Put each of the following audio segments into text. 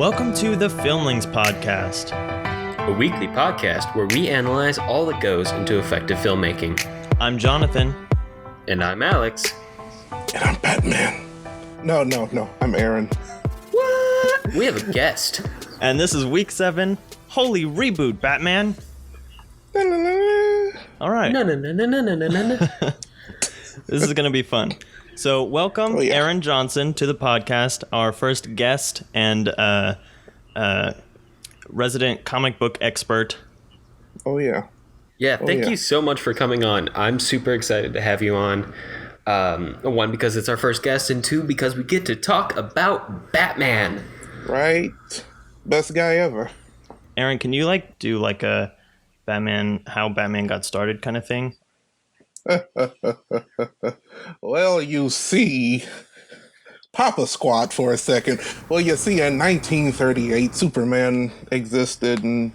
Welcome to the Filmlings podcast, a weekly podcast where we analyze all that goes into effective filmmaking. I'm Jonathan. And I'm Alex. And I'm Batman. No, I'm Aaron. What? We have a guest. And this is week 7. Holy reboot, Batman. All right. No. This is going to be fun. So welcome, Aaron Johnson, to the podcast, our first guest and resident comic book expert. Oh, yeah. Yeah, thank you so much for coming on. I'm super excited to have you on. One, because it's our first guest, and two, because we get to talk about Batman. Right. Best guy ever. Aaron, can you do a Batman, how Batman got started kind of thing? Well, you see, Papa Squat for a second. Well, you see, in 1938, Superman existed, and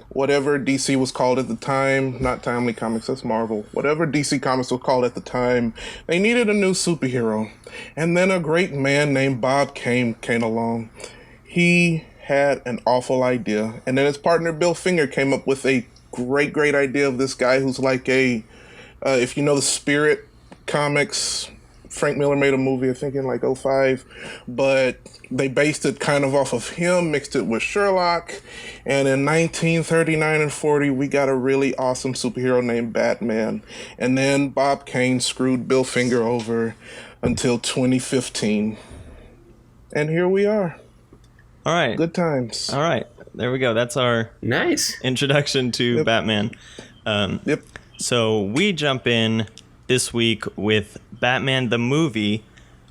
whatever DC was called at the time, not Timely Comics, that's Marvel, whatever DC Comics was called at the time, they needed a new superhero. And then a great man named Bob came along. He had an awful idea. And then his partner, Bill Finger, came up with a great idea of this guy who's like if you know the Spirit comics, Frank Miller made a movie, I think in like 2005, but they based it kind of off of him, mixed it with Sherlock, and in 1939 and 40, we got a really awesome superhero named Batman. And then Bob Kane screwed Bill Finger over until 2015. And here we are. All right. Good times. All right. There we go. That's our nice introduction to Batman. Yep. So we jump in this week with Batman the movie,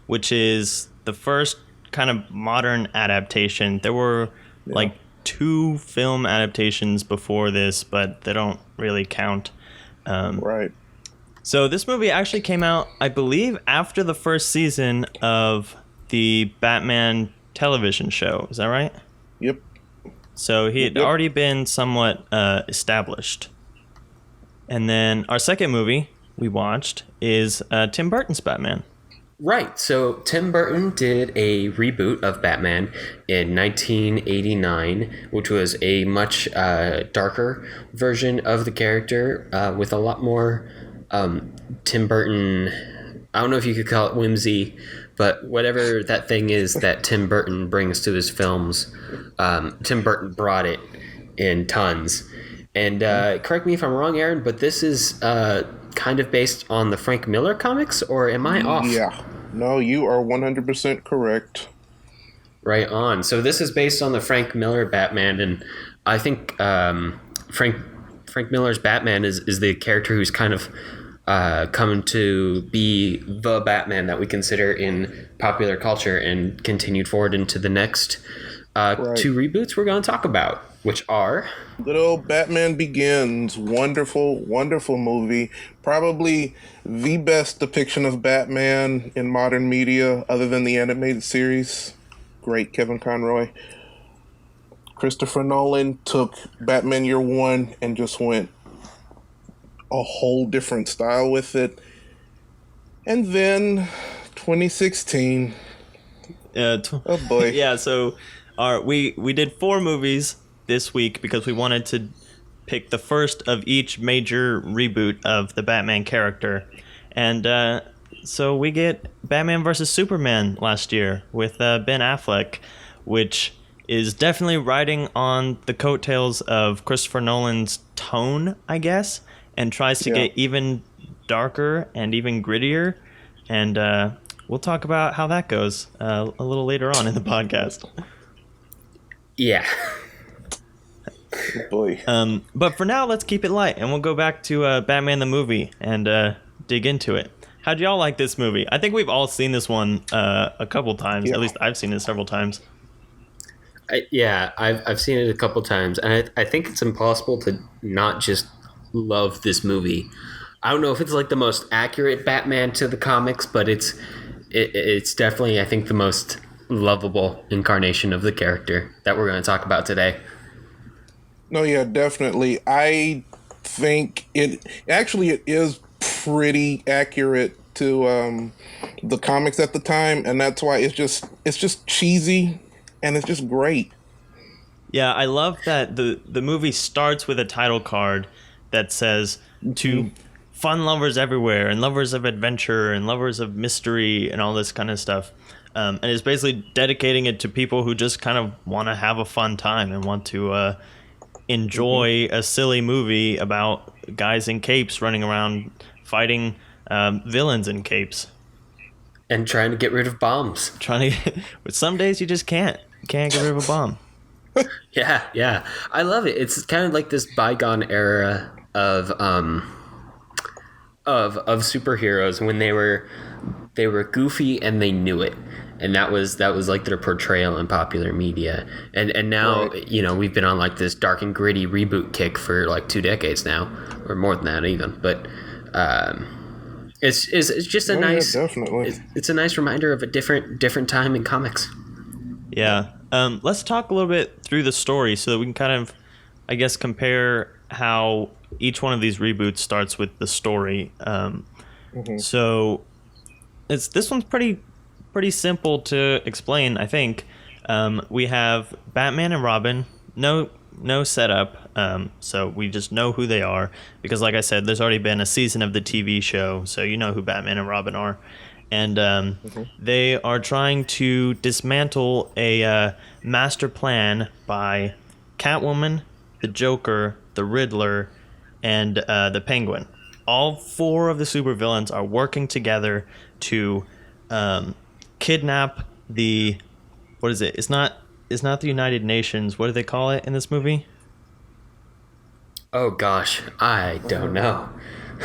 which is the first kind of modern adaptation. There were like 2 film adaptations before this, but they don't really count. Right. So this movie actually came out, I believe, after the first season of the Batman television show. Is that right? Yep. So he had already been somewhat established. And then our second movie we watched is Tim Burton's Batman. Right. So Tim Burton did a reboot of Batman in 1989, which was a much darker version of the character with a lot more Tim Burton. I don't know if you could call it whimsy, but whatever that thing is that Tim Burton brings to his films, Tim Burton brought it in tons. And correct me if I'm wrong, Aaron, but this is kind of based on the Frank Miller comics, or am I off? Yeah. No, you are 100% correct. Right on. So this is based on the Frank Miller Batman, and I think Frank Miller's Batman is the character who's kind of come to be the Batman that we consider in popular culture and continued forward into the next 2 reboots we're going to talk about, which are Good old Batman Begins. Wonderful, wonderful movie. Probably the best depiction of Batman in modern media other than the animated series. Great Kevin Conroy. Christopher Nolan took Batman Year One and just went a whole different style with it. And then 2016. Oh boy. Yeah, so we did 4 movies this week because we wanted to pick the first of each major reboot of the Batman character. And so we get Batman vs. Superman last year with Ben Affleck, which is definitely riding on the coattails of Christopher Nolan's tone, I guess, and tries to get even darker and even grittier. And we'll talk about how that goes a little later on in the podcast. Yeah. Oh boy. But for now, let's keep it light, and we'll go back to Batman the movie and dig into it. How'd y'all like this movie? I think we've all seen this one a couple times. At least I've seen it several times. I've seen it a couple times, and I think it's impossible to not just love this movie. I don't know if it's like the most accurate Batman to the comics, but it's definitely, I think, the most lovable incarnation of the character that we're going to talk about today. No, yeah, definitely. I think it is pretty accurate to the comics at the time, and that's why it's just cheesy and it's just great. Yeah, I love that the movie starts with a title card that says to fun lovers everywhere and lovers of adventure and lovers of mystery and all this kind of stuff. And it's basically dedicating it to people who just kind of want to have a fun time and want to enjoy a silly movie about guys in capes running around fighting villains in capes. And trying to get rid of bombs. But some days you just can't. You can't get rid of a bomb. Yeah. I love it. It's kind of like this bygone era of superheroes when they were goofy and they knew it. And that was like their portrayal in popular media. And now, Right. you know, we've been on like this dark and gritty reboot kick for like 2 decades now, or more than that even. But it's just a nice, definitely. it's a nice reminder of a different time in comics. Yeah. Let's talk a little bit through the story so that we can kind of, I guess, compare how each one of these reboots starts with the story. So this one's pretty simple to explain, I think. We have Batman and Robin, no setup, so we just know who they are because, like I said, there's already been a season of the TV show, so you know who Batman and Robin are. And they are trying to dismantle a master plan by Catwoman, the Joker, the Riddler, and the Penguin. All 4 of the supervillains are working together to kidnap the... What is it? It's not the United Nations. What do they call it in this movie? Oh gosh, I don't know.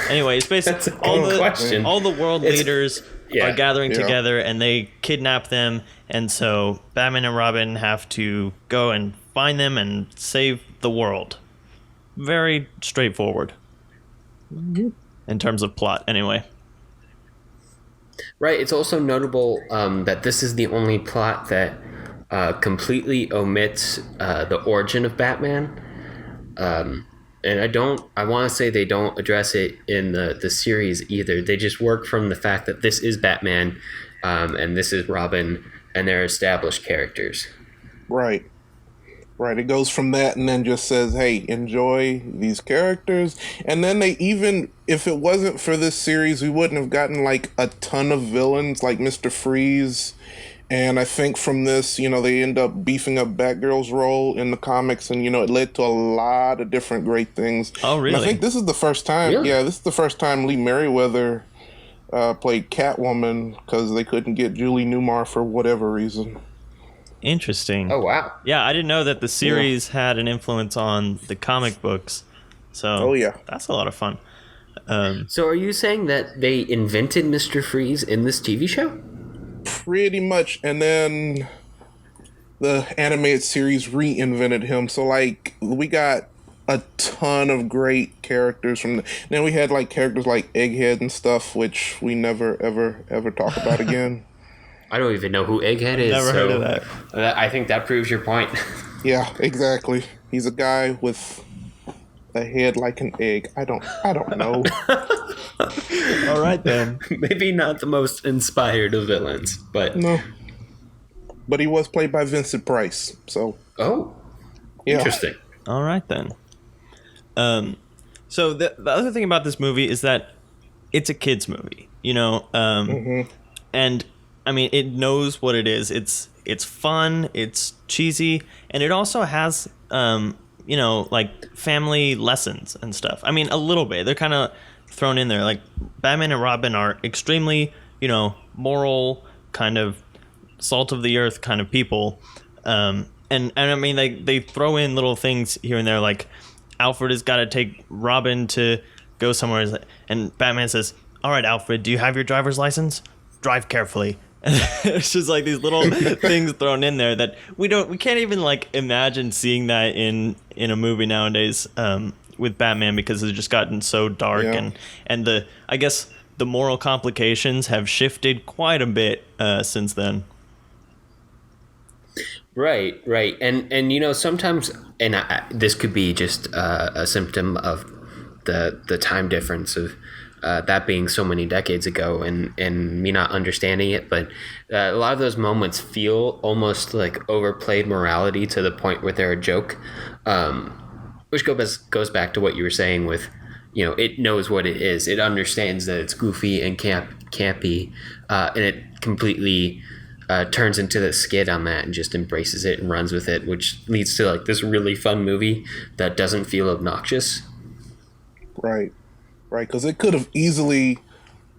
Anyway, it's basically That's a good question. all the world leaders are gathering Yeah. together and they kidnap them, and so Batman and Robin have to go and find them and save the world. Very straightforward in terms of plot, anyway. Right. It's also notable that this is the only plot that completely omits the origin of Batman. And I want to say they don't address it in the series either. They just work from the fact that this is Batman and this is Robin and they're established characters. Right. It goes from that and then just says, hey, enjoy these characters. And then they even, if it wasn't for this series, we wouldn't have gotten like a ton of villains like Mr. Freeze. And I think from this, you know, they end up beefing up Batgirl's role in the comics. And, you know, it led to a lot of different great things. Oh, really? And I think this is the first time. Really? Yeah, this is the first time Lee Merriweather played Catwoman because they couldn't get Julie Newmar for whatever reason. Interesting. Oh, wow. Yeah, I didn't know that the series had an influence on the comic books. So Oh, yeah. that's a lot of fun. So are you saying that they invented Mr. Freeze in this TV show? Pretty much, and then the animated series reinvented him. So like we got a ton of great characters from then we had like characters like Egghead and stuff, which we never ever talk about again. I don't even know who Egghead is. Never heard of that. I think that proves your point. Yeah, exactly. He's a guy with a head like an egg. I don't know. All right, then. Maybe not the most inspired of villains, but... No. But he was played by Vincent Price, so Oh, yeah. interesting. All right, then. So the other thing about this movie is that it's a kid's movie, you know? And, I mean, it knows what it is. It's fun, it's cheesy, and it also has... you know, like family lessons and stuff. I mean, a little bit. They're kind of thrown in there. Like Batman and Robin are extremely, you know, moral, kind of salt of the earth kind of people. And I mean, they throw in little things here and there. Like Alfred has got to take Robin to go somewhere, and Batman says, "All right, Alfred, do you have your driver's license? Drive carefully." It's just like these little things thrown in there that we can't even like imagine seeing that in a movie nowadays with Batman, because it's just gotten so dark. Yeah. and I guess the moral complications have shifted quite a bit since then. Right. And you know, sometimes, and this could be just a symptom of the time difference of that being so many decades ago, and me not understanding it. But a lot of those moments feel almost like overplayed morality to the point where they're a joke, which goes back to what you were saying with, it knows what it is. It understands that it's goofy and campy, and it completely turns into the skid on that and just embraces it and runs with it, which leads to like this really fun movie that doesn't feel obnoxious. Right, because they could have easily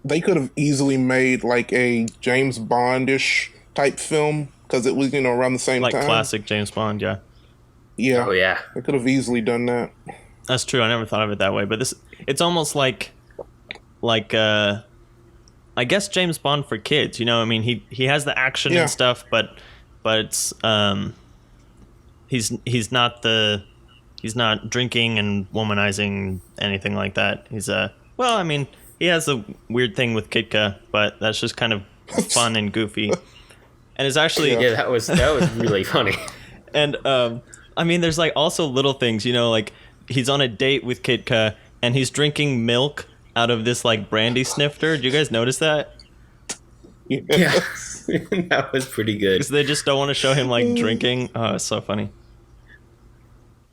made like a James Bond-ish type film, because it was around the same Like time. classic James Bond, yeah. Yeah. Oh yeah. They could have easily done that. That's true. I never thought of it that way, but it's almost like I guess James Bond for kids. I mean, he has the action Yeah. and stuff, but it's he's not drinking and womanizing anything like that. He's well, I mean, he has a weird thing with Kitka, but that's just kind of fun and goofy. And it's actually Yeah, that was really funny. And I mean, there's like also little things, like he's on a date with Kitka and he's drinking milk out of this like brandy snifter. Do you guys notice that? Yeah, that was pretty good. Because they just don't want to show him like drinking. Oh, it's so funny.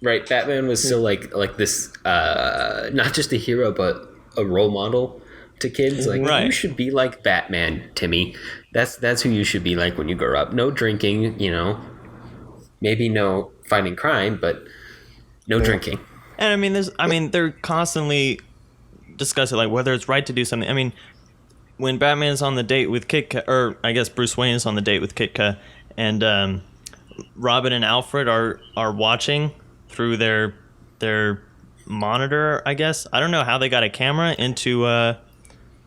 Right, Batman was still like this, not just a hero but a role model to kids. Like, Right. You should be like Batman, Timmy. That's who you should be like when you grow up. No drinking, maybe no fighting crime, but no drinking. And I mean, they're constantly discussing like whether it's right to do something. I mean, when Batman's on the date with Kitka, or I guess Bruce Wayne is on the date with Kitka, and Robin and Alfred are watching through their monitor. I guess I don't know how they got a camera into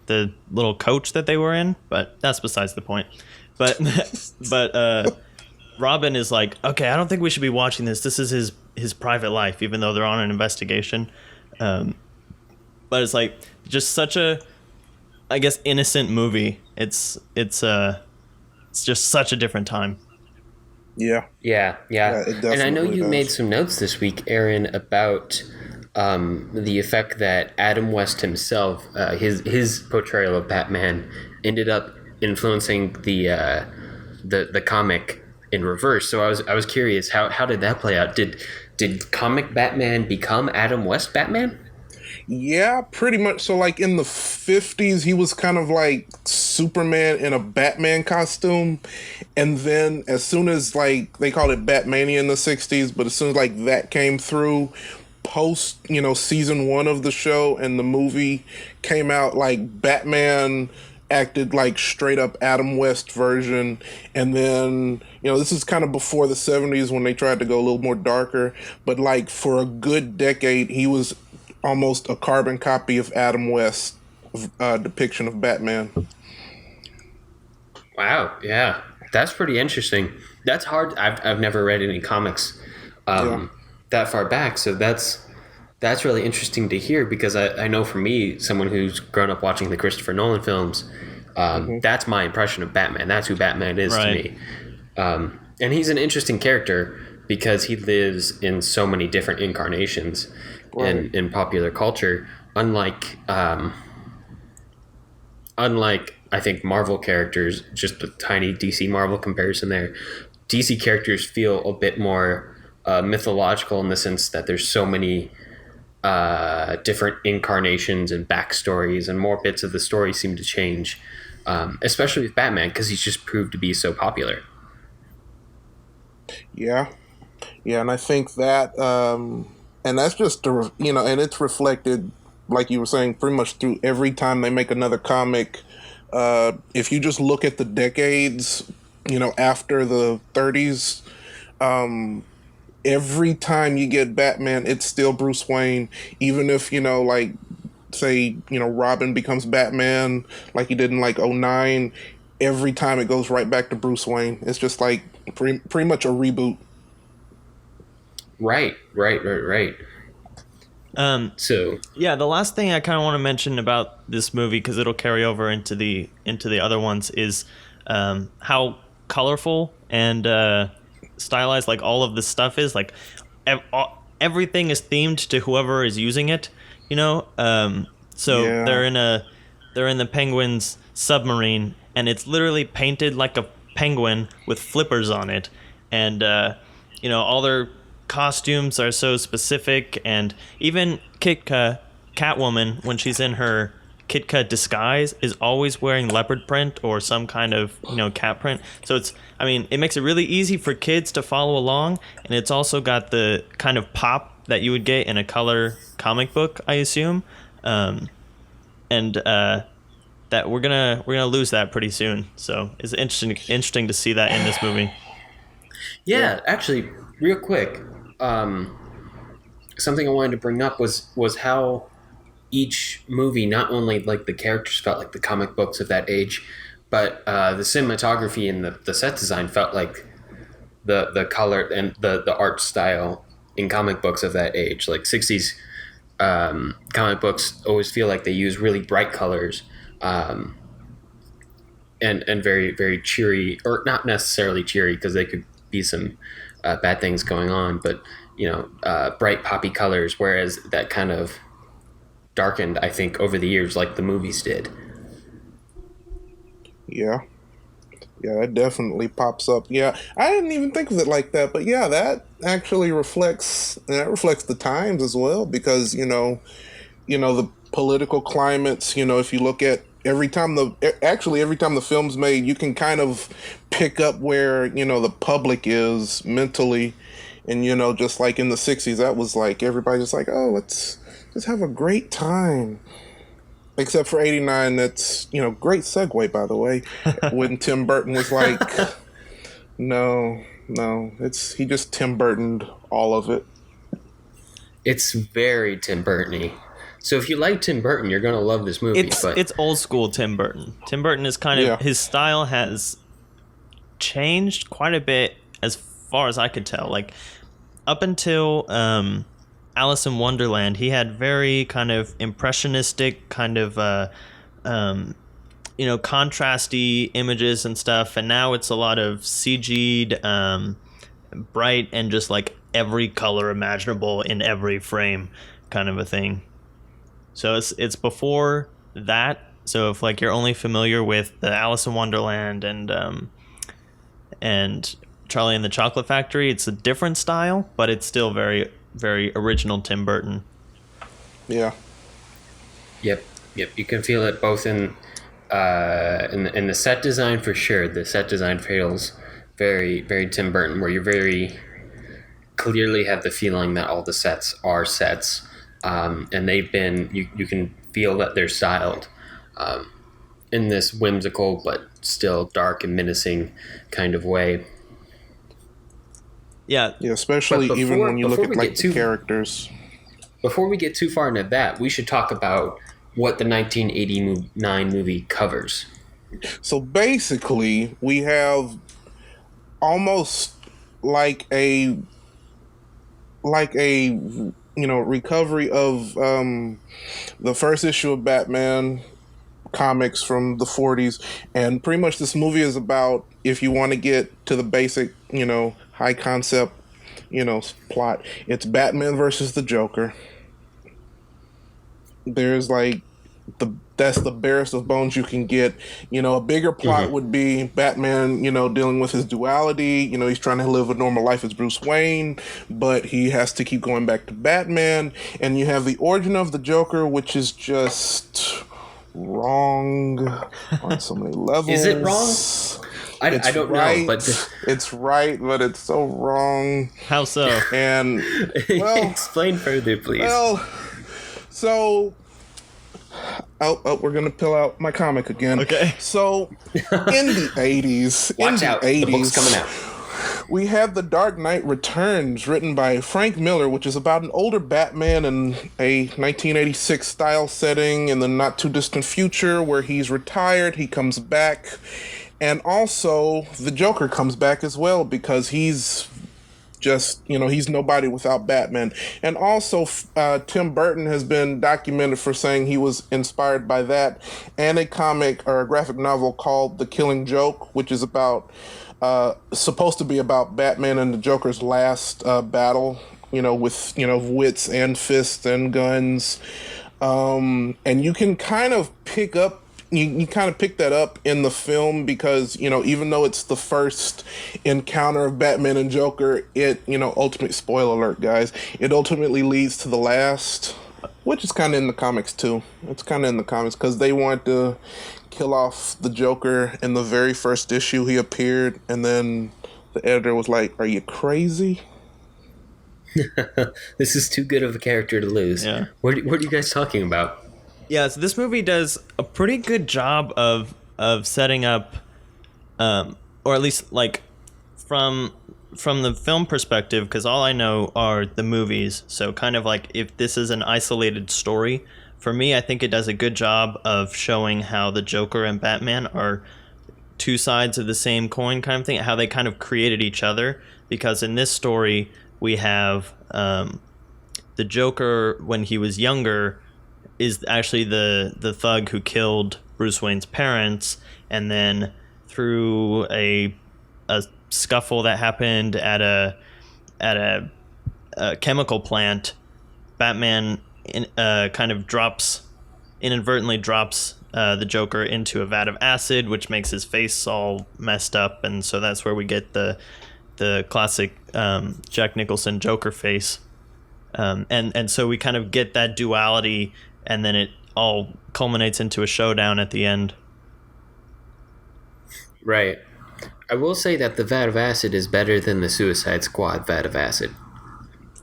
the little coach that they were in, but that's besides the point. But Robin is like, okay, I don't think we should be watching this. This is his private life, even though they're on an investigation. But it's like just such a, I guess, innocent movie. It's just such a different time. Yeah. Yeah. it And I know definitely you does. made some notes this week, Aaron, about the effect that Adam West himself, his portrayal of Batman, ended up influencing the comic in reverse. So I was curious, how did that play out? Did comic Batman become Adam West Batman? Yeah, pretty much. So, like, in the 50s, he was kind of like Superman in a Batman costume. And then as soon as, like, they called it Batmania in the 60s, but as soon as, like, that came through, post, season 1 of the show and the movie came out, like, Batman acted like straight up Adam West version. And then, this is kind of before the 70s when they tried to go a little more darker. But, like, for a good decade, he was almost a carbon copy of Adam West's depiction of Batman. Wow, yeah, that's pretty interesting. That's hard. I've never read any comics that far back, so that's really interesting to hear, because I know for me, someone who's grown up watching the Christopher Nolan films, that's my impression of Batman. That's who Batman is to me. And he's an interesting character because he lives in so many different incarnations in popular culture. Unlike I think Marvel characters, just a tiny DC Marvel comparison there. DC characters feel a bit more mythological in the sense that there's so many different incarnations and backstories, and more bits of the story seem to change, especially with Batman, because he's just proved to be so popular. Yeah, and I think that, and that's just and it's reflected, like you were saying, pretty much through every time they make another comic. If you just look at the decades, after the 30s, every time you get Batman, it's still Bruce Wayne, even if, like, say, Robin becomes Batman, like he did in, like, '09, every time it goes right back to Bruce Wayne. It's just, like, pretty much a reboot. Right. So Yeah, the last thing I kind of want to mention about this movie, because it'll carry over into the other ones, is how colorful and stylized like all of the stuff is. Like everything is themed to whoever is using it. So Yeah. they're in the Penguin's submarine, and it's literally painted like a penguin with flippers on it, and all their costumes are so specific, and even Catwoman, when she's in her Kitka disguise, is always wearing leopard print or some kind of cat print. So it makes it really easy for kids to follow along, and it's also got the kind of pop that you would get in a color comic book, I assume. And that we're gonna lose that pretty soon. So it's interesting to see that in this movie. Yeah, actually, real quick, something I wanted to bring up was how each movie, not only like the characters felt like the comic books of that age, but the cinematography and the set design felt like the color and the art style in comic books of that age. Like 60s comic books always feel like they use really bright colors, and very, very cheery, or not necessarily cheery because they could be some bad things going on, but bright poppy colors, whereas that kind of darkened, I think, over the years like the movies did. Yeah. Yeah, that definitely pops up. Yeah, I didn't even think of it like that, but yeah, that actually reflects the times as well, because the political climates. If you look at every time the film's made, you can kind of pick up where the public is mentally, and just like in the '60s, that was like everybody just like, oh, let's just have a great time. Except for '89, that's great segue, by the way, when Tim Burton was like, no, he just Tim Burtoned all of it. It's very Tim Burton-y. So if you like Tim Burton, you're gonna love this movie. It's old school Tim Burton. Tim Burton is kind of his style has changed quite a bit as far as I could tell. Like up until Alice in Wonderland, he had very kind of impressionistic, kind of contrasty images and stuff, and now it's a lot of CG'd, bright, and just like every color imaginable in every frame, kind of a thing. So it's before that. So if like you're only familiar with the Alice in Wonderland and Charlie and the Chocolate Factory, it's a different style, but it's still very, very original Tim Burton. Yeah. Yep. You can feel it both in the set design for sure. The set design feels very, very Tim Burton, where you very clearly have the feeling that all the sets are sets, and they've been. You can feel that they're styled in this whimsical but still dark and menacing kind of way. Yeah, especially even when you look at like the characters. Before we get too far into that, we should talk about what the 1989 movie covers. So basically, we have almost like a recovery of the first issue of Batman comics from the 40s, and pretty much this movie is about, if you want to get to the basic high concept plot, it's Batman versus the Joker. There's like that's the barest of bones you can get. A bigger plot would be Batman dealing with his duality. He's trying to live a normal life as Bruce Wayne, but he has to keep going back to Batman. And you have the origin of the Joker, which is just wrong on so many levels. Is it wrong? I don't know, but it's right, but it's so wrong. How so? And explain further, please. Well, so we're gonna pull out my comic again. Okay. So in the 80s, watch out, the book's coming out. We had The Dark Knight Returns, written by Frank Miller, which is about an older Batman in a 1986 style setting in the not too distant future, where he's retired, he comes back, and also the Joker comes back as well, because he's just, he's nobody without Batman. And also Tim Burton has been documented for saying he was inspired by that and a comic or a graphic novel called The Killing Joke, which is about supposed to be about Batman and the Joker's last battle, with wits and fists and guns. And you can kind of pick up you kind of pick that up in the film because even though it's the first encounter of Batman and Joker, it ultimate spoiler alert, guys, it ultimately leads to the last, which is kind of in the comics too. It's kind of in the comics because they want to kill off the Joker in the very first issue he appeared, and then the editor was like, "Are you crazy? This is too good of a character to lose." Yeah. What are you guys talking about? Yeah, so this movie does a pretty good job of setting up, or at least like from the film perspective, because all I know are the movies. So kind of like if this is an isolated story, for me, I think it does a good job of showing how the Joker and Batman are two sides of the same coin kind of thing, how they kind of created each other. Because in this story, we have the Joker when he was younger is actually the thug who killed Bruce Wayne's parents, and then through a scuffle that happened at a chemical plant, Batman kind of inadvertently drops the Joker into a vat of acid, which makes his face all messed up, and so that's where we get the classic Jack Nicholson Joker face, and so we kind of get that duality. And then it all culminates into a showdown at the end. Right. I will say that the vat of acid is better than the Suicide Squad vat of acid.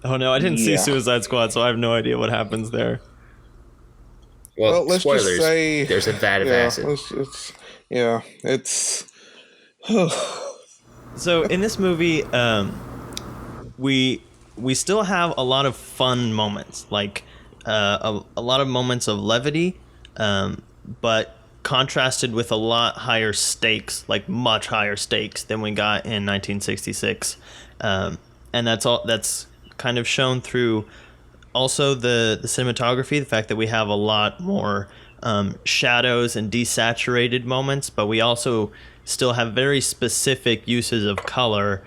Oh no, I didn't see Yeah. Suicide Squad, so I have no idea what happens there. Well, Let's spoilers. just say There's a vat of acid. It's So in this movie, we still have a lot of fun moments, like a lot of moments of levity, but contrasted with a lot higher stakes, like much higher stakes than we got in 1966, and that's kind of shown through also the cinematography, the fact that we have a lot more shadows and desaturated moments, but we also still have very specific uses of color,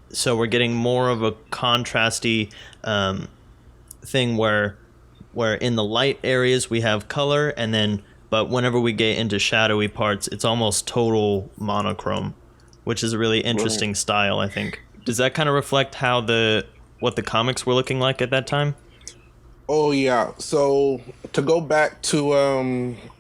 so we're getting more of a contrasty thing where in the light areas we have color, and then but whenever we get into shadowy parts, it's almost total monochrome, which is a really interesting style, I think. Does that kind of reflect how what the comics were looking like at that time? Oh yeah. So to go back to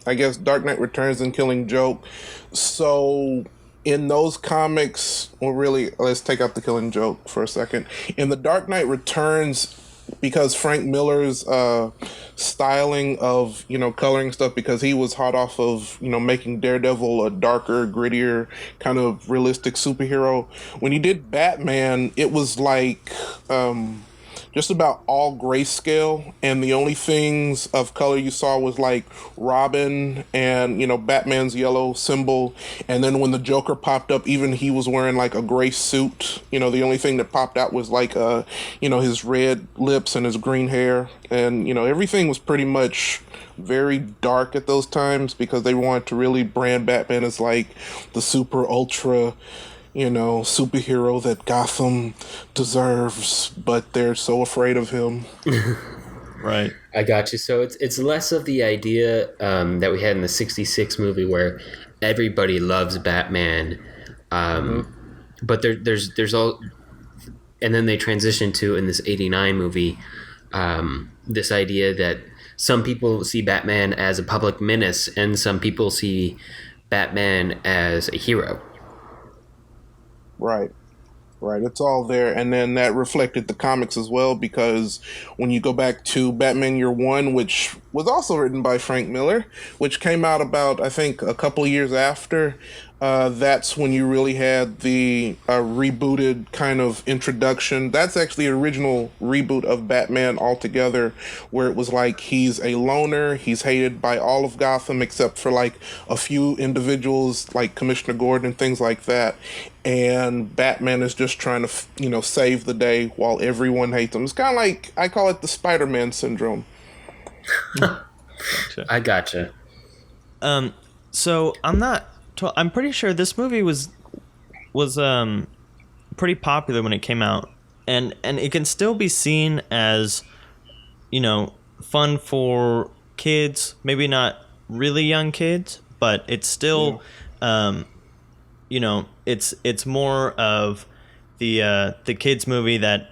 I guess Dark Knight Returns and Killing Joke. So in those comics, well really, let's take out the Killing Joke for a second. In the Dark Knight Returns, because Frank Miller's styling of coloring stuff, because he was hot off of making Daredevil a darker, grittier kind of realistic superhero. When he did Batman, it was like just about all grayscale, and the only things of color you saw was like Robin and Batman's yellow symbol, and then when the Joker popped up, even he was wearing like a gray suit. The only thing that popped out was like his red lips and his green hair, and everything was pretty much very dark at those times because they wanted to really brand Batman as like the super ultra superhero that Gotham deserves, but they're so afraid of him. Right. I got you. So it's less of the idea that we had in the '66 movie where everybody loves Batman, but there's all, and then they transition to in this '89 movie this idea that some people see Batman as a public menace and some people see Batman as a hero. Right. It's all there. And then that reflected the comics as well, because when you go back to Batman Year One, which was also written by Frank Miller, which came out about, I think, a couple of years after, that's when you really had the rebooted kind of introduction. That's actually the original reboot of Batman altogether, where it was like he's a loner, he's hated by all of Gotham except for like a few individuals like Commissioner Gordon and things like that. And Batman is just trying to, save the day while everyone hates him. It's kind of like, I call it the Spider-Man syndrome. I gotcha. So I'm pretty sure this movie was pretty popular when it came out, and it can still be seen as fun for kids, maybe not really young kids, but it's still, it's more of the kids movie that,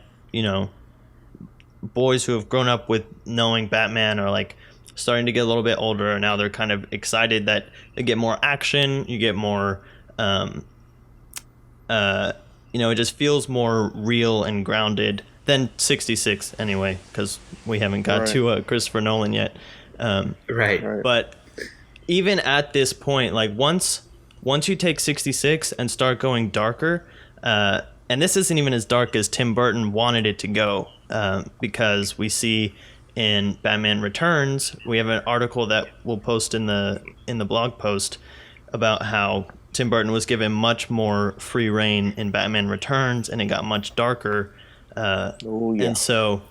boys who have grown up with knowing Batman are like starting to get a little bit older, and now they're kind of excited that they get more action, you get more, it just feels more real and grounded than 66 anyway, because we haven't got to Christopher Nolan yet. Right. But even at this point, like once you take 66 and start going darker, and this isn't even as dark as Tim Burton wanted it to go, because we see in Batman Returns, we have an article that we'll post in the blog post about how Tim Burton was given much more free reign in Batman Returns, and it got much darker. And so,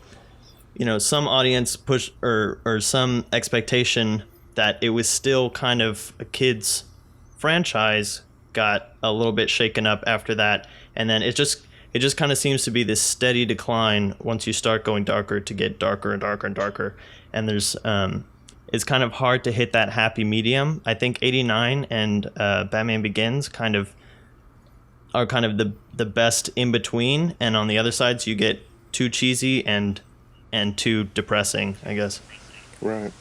some audience push or some expectation that it was still kind of a kid's franchise got a little bit shaken up after that, and then it just kind of seems to be this steady decline once you start going darker to get darker and darker and darker, and there's it's kind of hard to hit that happy medium. I think 89 and Batman Begins are kind of the best in between, and on the other sides you get too cheesy and too depressing, I guess. Right.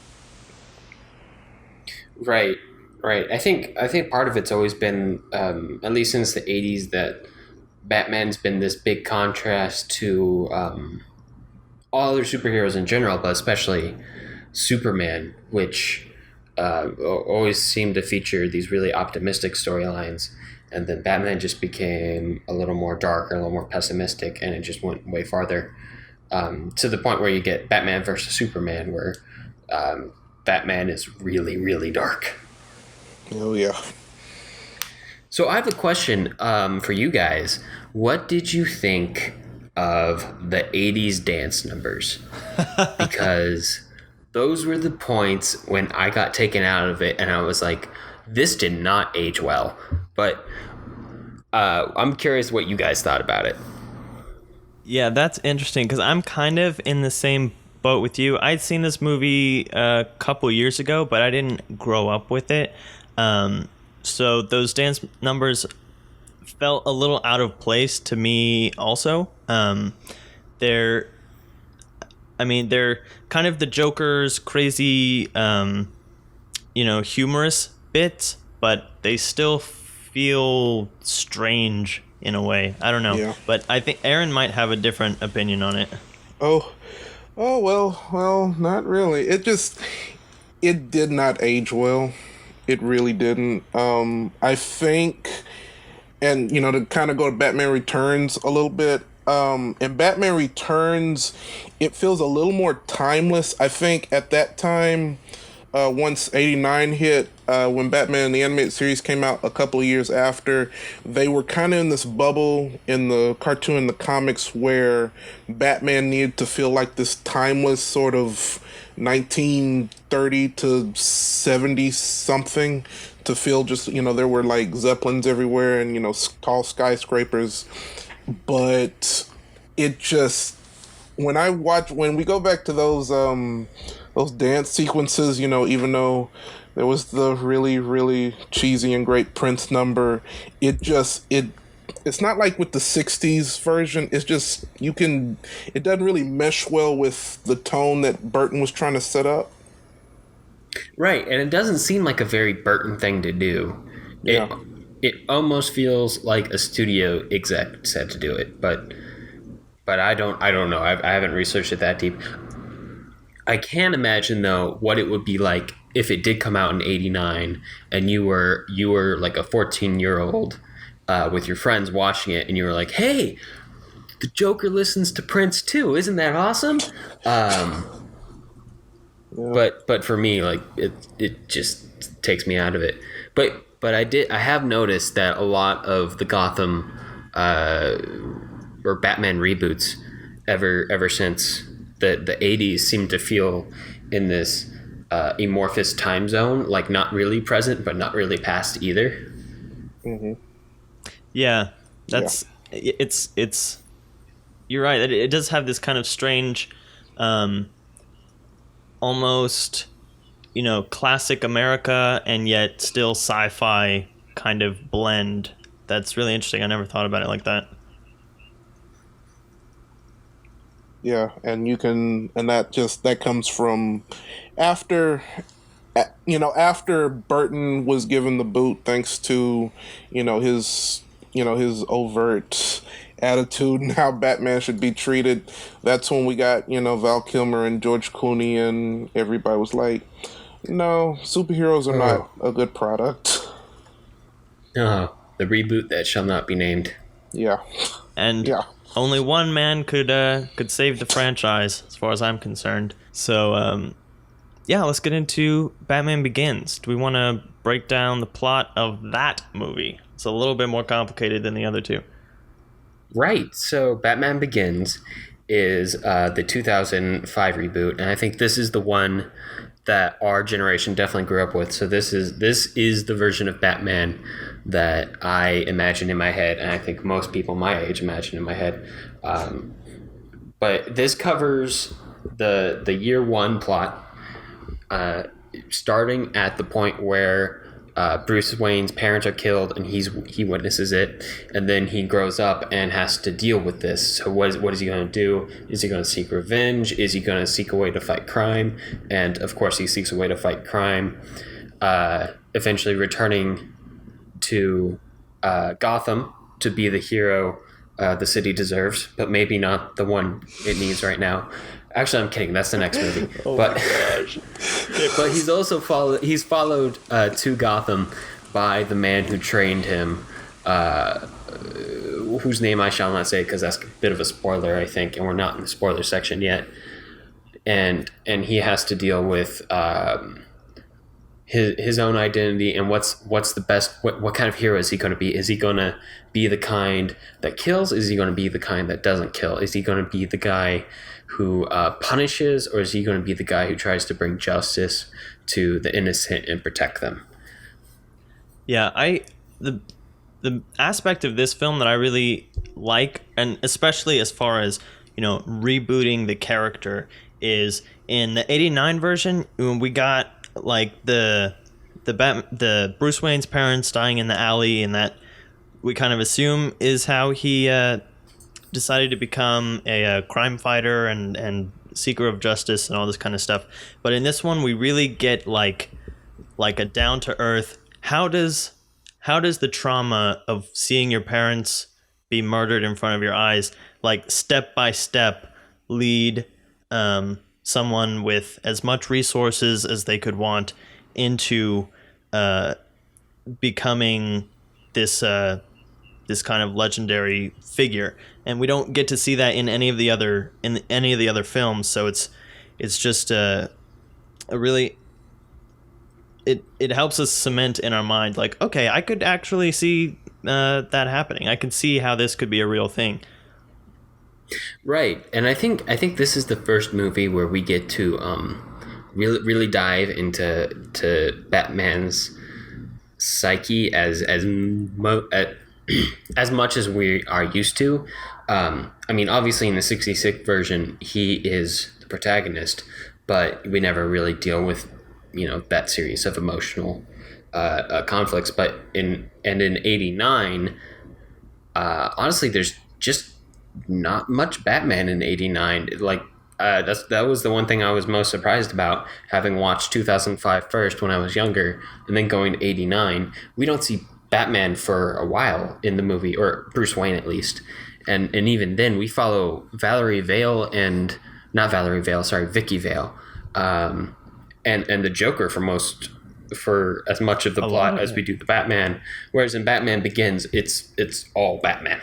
I think part of it's always been, at least since the 80s, that Batman's been this big contrast to all other superheroes in general, but especially Superman, which always seemed to feature these really optimistic storylines, and then Batman just became a little more dark, a little more pessimistic, and it just went way farther, to the point where you get Batman versus Superman, where Batman is really, really dark. Oh, yeah. So I have a question for you guys. What did you think of the 80s dance numbers? Because those were the points when I got taken out of it and I was like, this did not age well. But I'm curious what you guys thought about it. Yeah, that's interesting, because I'm kind of in the same boat with you. I'd seen this movie a couple years ago, but I didn't grow up with it. So those dance numbers felt a little out of place to me also. They're kind of the Joker's crazy, humorous bits, but they still feel strange in a way. I don't know. Yeah. But I think Aaron might have a different opinion on it. Oh, well, not really. It did not age well. It really didn't. I think, and to kind of go to Batman Returns a little bit, in Batman Returns, it feels a little more timeless. I think at that time, once 89 hit, when Batman the Animated Series came out a couple of years after, they were kind of in this bubble in the cartoon, the comics, where Batman needed to feel like this timeless sort of 1930 to 70 something to feel just, there were like Zeppelins everywhere and, tall skyscrapers. But it just, when we go back to those dance sequences, even though there was the really, really cheesy and great Prince number, it's not like with the 60s version. It's just, it doesn't really mesh well with the tone that Burton was trying to set up. Right, and it doesn't seem like a very Burton thing to do. Yeah. It almost feels like a studio exec said to do it, but I don't know. I haven't researched it that deep. I can't imagine though what it would be like if it did come out in 89 and you were like a 14-year-old with your friends watching it, and you were like, "Hey, the Joker listens to Prince too. Isn't that awesome?" Yeah. But for me, like it just takes me out of it. But I have noticed that a lot of the Gotham or Batman reboots ever since the 80s seem to feel in this amorphous time zone, like not really present but not really past either. Mm-hmm. Yeah, it's you're right. It does have this kind of strange almost, classic America and yet still sci-fi kind of blend. That's really interesting. I never thought about it like that. Yeah, and that comes from after after Burton was given the boot, thanks to his overt attitude and how Batman should be treated. That's when we got Val Kilmer and George Clooney, and everybody was like, no, superheroes are not a good product. The reboot that shall not be named. Yeah. And yeah. Only one man could save the franchise, as far as I'm concerned. So, let's get into Batman Begins. Do we want to break down the plot of that movie? It's a little bit more complicated than the other two. Right. So Batman Begins is the 2005 reboot, and I think this is the one that our generation definitely grew up with. So this is the version of Batman that I imagine in my head, and I think most people my age imagine in my head. But this covers the year one plot, starting at the point where Bruce Wayne's parents are killed, and he witnesses it, and then he grows up and has to deal with this. So what is he going to do? Is he going to seek revenge? Is he going to seek a way to fight crime? And of course, he seeks a way to fight crime, eventually returning to Gotham to be the hero the city deserves, but maybe not the one it needs right now. Actually, I'm kidding. That's the next movie. But he's also followed to Gotham by the man who trained him, whose name I shall not say because that's a bit of a spoiler, I think, and we're not in the spoiler section yet. And he has to deal with his own identity and what's the best. What kind of hero is he going to be? Is he going to be the kind that kills? Is he going to be the kind that doesn't kill? Is he going to be the guy who punishes, or is he going to be the guy who tries to bring justice to the innocent and protect them? Yeah, the aspect of this film that I really like, and especially as far as rebooting the character, is in the '89 version when we got like the Bruce Wayne's parents dying in the alley, and that we kind of assume is how he decided to become a crime fighter and seeker of justice and all this kind of stuff. But in this one, we really get like a down to earth. How does the trauma of seeing your parents be murdered in front of your eyes, like step by step, lead someone with as much resources as they could want into becoming this kind of legendary figure? And we don't get to see that in any of the other films. So it's just a really, it helps us cement in our mind, like, okay, I could actually see that happening. I can see how this could be a real thing. Right, and I think this is the first movie where we get to really dive into Batman's psyche as much as we are used to. I mean, obviously in the 66 version, he is the protagonist, but we never really deal with that series of emotional conflicts. But in '89, honestly, there's just not much Batman in '89. Like that was the one thing I was most surprised about, having watched 2005 first when I was younger, and then going to '89. We don't see Batman for a while in the movie, or Bruce Wayne at least. And even then, we follow Vicky Vale, and the Joker for as much of the plot as we do the Batman. Whereas in Batman Begins, it's all Batman.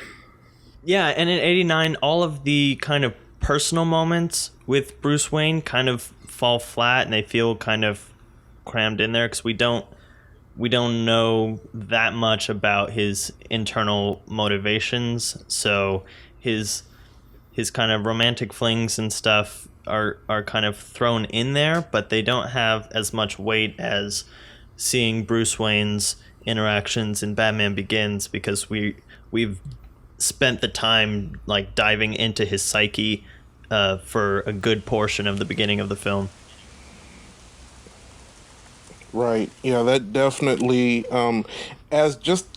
Yeah, and in '89, all of the kind of personal moments with Bruce Wayne kind of fall flat, and they feel kind of crammed in there because we don't know that much about his internal motivations. So his kind of romantic flings and stuff are kind of thrown in there, but they don't have as much weight as seeing Bruce Wayne's interactions in Batman Begins, because we've spent the time like diving into his psyche for a good portion of the beginning of the film. Right. Yeah, that definitely as just,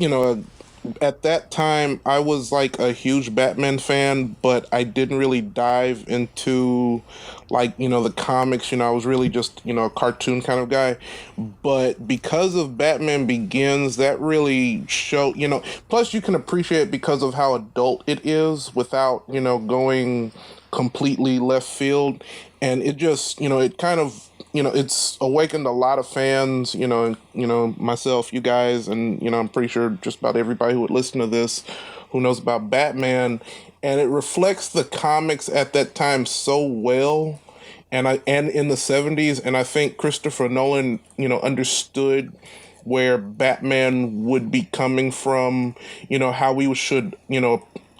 at that time I was like a huge Batman fan, but I didn't really dive into like, the comics, I was really just, a cartoon kind of guy. But because of Batman Begins, that really showed, plus you can appreciate it because of how adult it is without, going completely left field. And it just, it kind of, it's awakened a lot of fans, myself, you guys, and, I'm pretty sure just about everybody who would listen to this who knows about Batman. And it reflects the comics at that time so well. And in the 70s, and I think Christopher Nolan, understood where Batman would be coming from, how we should,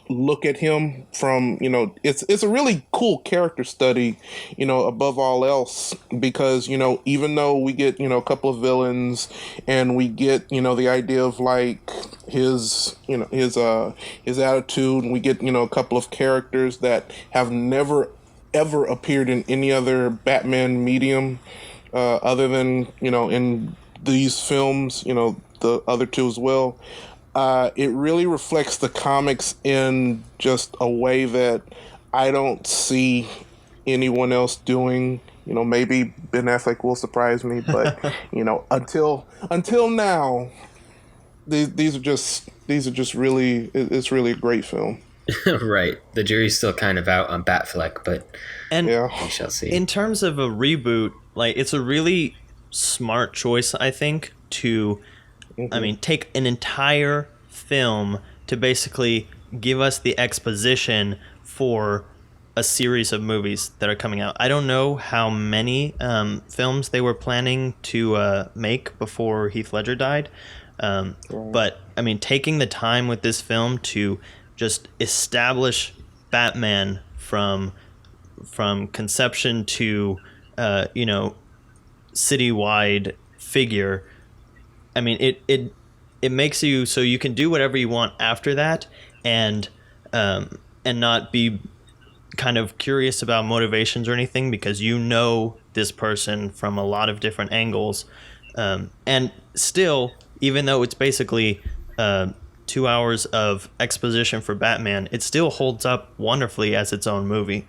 look at him from, it's a really cool character study, above all else, because, even though we get, a couple of villains, and we get, the idea of like his attitude, and we get, a couple of characters that have never ever appeared in any other Batman medium, other than, in these films, the other two as well. It really reflects the comics in just a way that I don't see anyone else doing. Maybe Ben Affleck will surprise me, but until now, these are just really, it's really a great film. Right. The jury's still kind of out on Batfleck, but And Yeah. we shall see. in terms of a reboot, like it's a really smart choice, I think, to I mean, take an entire film to basically give us the exposition for a series of movies that are coming out. I don't know how many films they were planning to make before Heath Ledger died, but I mean, taking the time with this film to just establish Batman from conception to citywide figure. I mean, it makes you so you can do whatever you want after that, and not be kind of curious about motivations or anything, because this person from a lot of different angles, and still, even though it's basically 2 hours of exposition for Batman, it still holds up wonderfully as its own movie.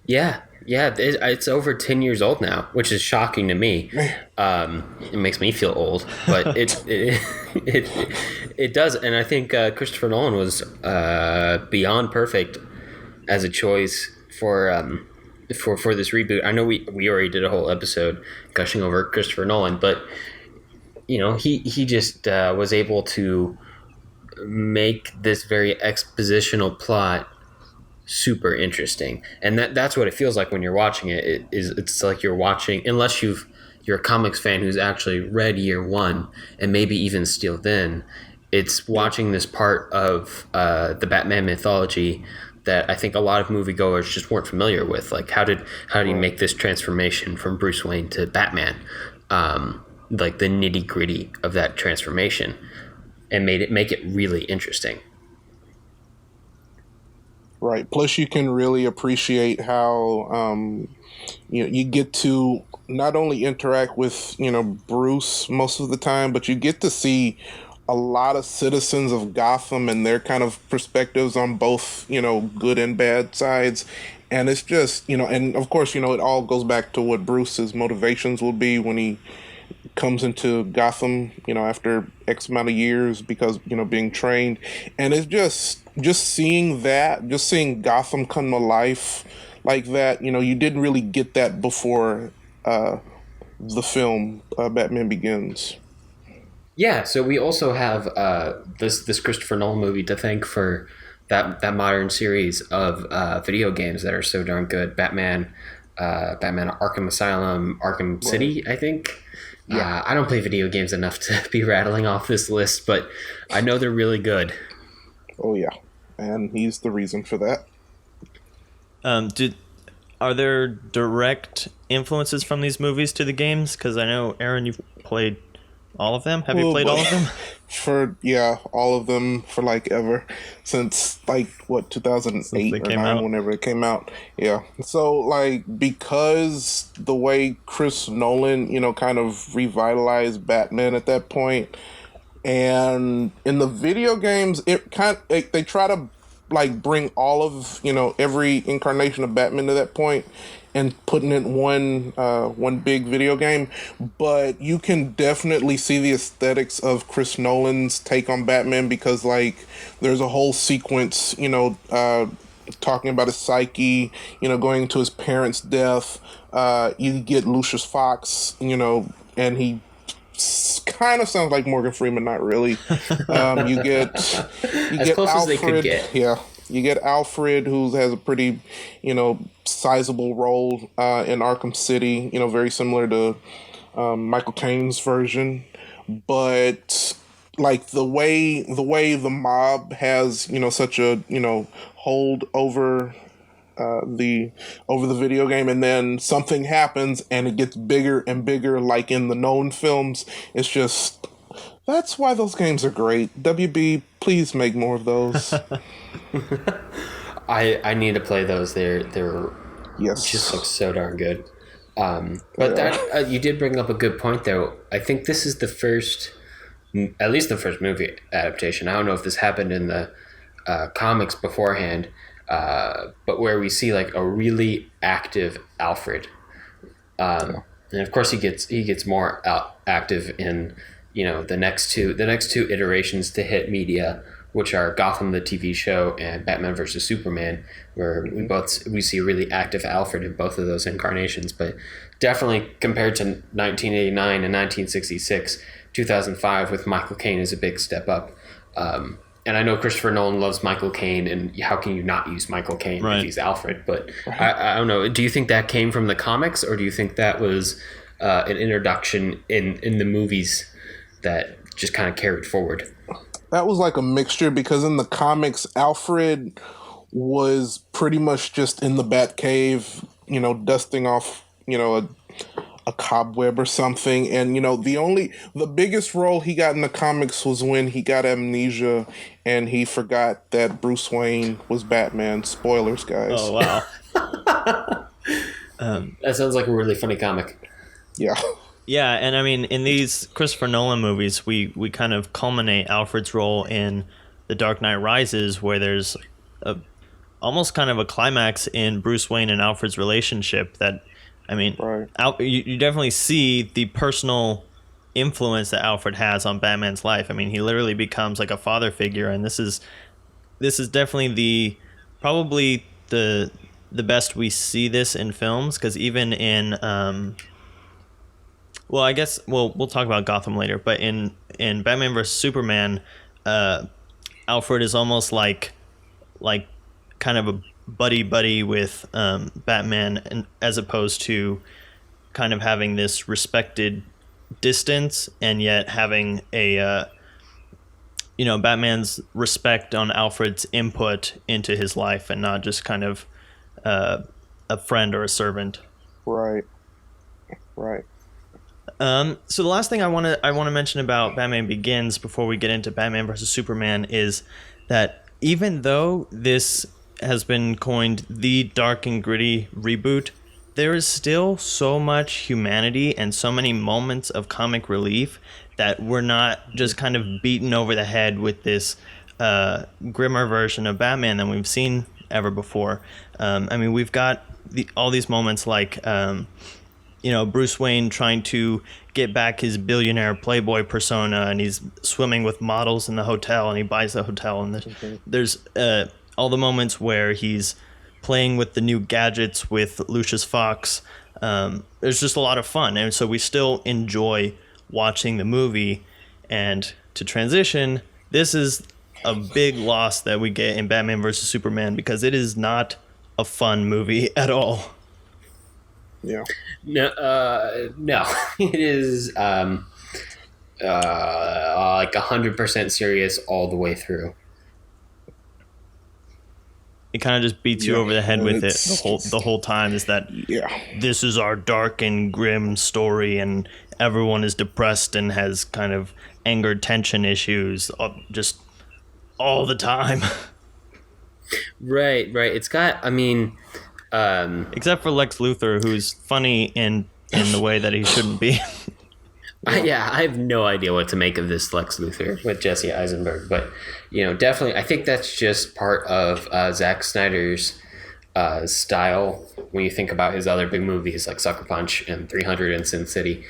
Yeah, it's over 10 years old now, which is shocking to me. It makes me feel old, but it does, and I think Christopher Nolan was beyond perfect as a choice for this reboot. I know we already did a whole episode gushing over Christopher Nolan, but he just was able to make this very expositional plot super interesting, and that's what it feels like when you're watching it. It's like you're watching, unless you're a comics fan who's actually read year one and maybe even still then, it's watching this part of the Batman mythology that I think a lot of moviegoers just weren't familiar with. Like, how do you make this transformation from Bruce Wayne to Batman, like the nitty gritty of that transformation, and make it really interesting. Right. Plus, you can really appreciate how you get to not only interact with Bruce most of the time, but you get to see a lot of citizens of Gotham and their kind of perspectives on both good and bad sides. And it's just and of course it all goes back to what Bruce's motivations will be when he comes into Gotham, after X amount of years, because, being trained. And it's just seeing Gotham come to life like that, you didn't really get that before the film Batman Begins. Yeah, so we also have this Christopher Nolan movie to thank for that modern series of video games that are so darn good. Batman Arkham Asylum, Arkham City, I think. Yeah, I don't play video games enough to be rattling off this list, but I know they're really good. Oh yeah, and he's the reason for that. Are there direct influences from these movies to the games? Because I know, Aaron, you've played All of them? Have you played all of them? For all of them for like ever since like what 2008 or 9 whenever it came out. Yeah. So like because the way Chris Nolan, kind of revitalized Batman at that point, and in the video games they try to like bring all of every incarnation of Batman to that point and putting it in one big video game, but you can definitely see the aesthetics of Chris Nolan's take on Batman because like there's a whole sequence talking about his psyche, going into his parents' death. You get Lucius Fox, and he kind of sounds like Morgan Freeman, not really. You get as close Alfred, as they could get. Yeah, you get Alfred, who has a pretty, sizable role in Arkham City. Very similar to Michael Caine's version, but like the way the mob has such a hold over the video game, and then something happens and it gets bigger and bigger like in the known films. It's just that's why those games are great. WB, please make more of those. I need to play those. They're yes, just look so darn good. But that you did bring up a good point though. I think this is at least the first movie adaptation. I don't know if this happened in the comics beforehand. But where we see like a really active Alfred, and of course he gets more active in the next two iterations to hit media, which are Gotham the TV show and Batman versus Superman, where we see a really active Alfred in both of those incarnations. But definitely compared to 1989 and 1966, 2005 with Michael Caine is a big step up. And I know Christopher Nolan loves Michael Caine, and how can you not use Michael Caine if he's Alfred? But I don't know. Do you think that came from the comics, or do you think that was an introduction in the movies that just kind of carried forward? That was like a mixture, because in the comics, Alfred was pretty much just in the Batcave, dusting off, a cobweb or something. And the biggest role he got in the comics was when he got amnesia and he forgot that Bruce Wayne was Batman. Spoilers, guys. Oh wow. That sounds like a really funny comic. Yeah. Yeah, and I mean, in these Christopher Nolan movies, we kind of culminate Alfred's role in The Dark Knight Rises, where there's almost kind of a climax in Bruce Wayne and Alfred's relationship that, I mean, right. You definitely see the personal influence that Alfred has on Batman's life. I mean, he literally becomes like a father figure, and this is definitely probably the best we see this in films, because even in well, I guess we'll talk about Gotham later, but in Batman vs Superman, Alfred is almost like kind of a buddy with Batman, and as opposed to kind of having this respected distance, and yet having a Batman's respect on Alfred's input into his life, and not just kind of a friend or a servant. Right. So the last thing I want to mention about Batman Begins before we get into Batman vs Superman is that even though this has been coined the dark and gritty reboot, there is still so much humanity and so many moments of comic relief that we're not just kind of beaten over the head with this grimmer version of Batman than we've seen ever before. I mean, we've got all these moments like Bruce Wayne trying to get back his billionaire playboy persona, and he's swimming with models in the hotel, and he buys the hotel, and there's all the moments where he's playing with the new gadgets with Lucius Fox. There's just a lot of fun, and so we still enjoy watching the movie. And to transition, this is a big loss that we get in Batman vs Superman, because it is not a fun movie at all. Yeah. No, it is like 100% serious all the way through. It kind of just beats you over the head with it the whole time. Is that this is our dark and grim story, and everyone is depressed and has kind of anger tension issues just all the time. Right. It's got, I mean, Except for Lex Luthor, who's funny in the way that he shouldn't be. I have no idea what to make of this Lex Luthor with Jesse Eisenberg, but definitely, I think that's just part of Zack Snyder's style. When you think about his other big movies like Sucker Punch and 300 and Sin City,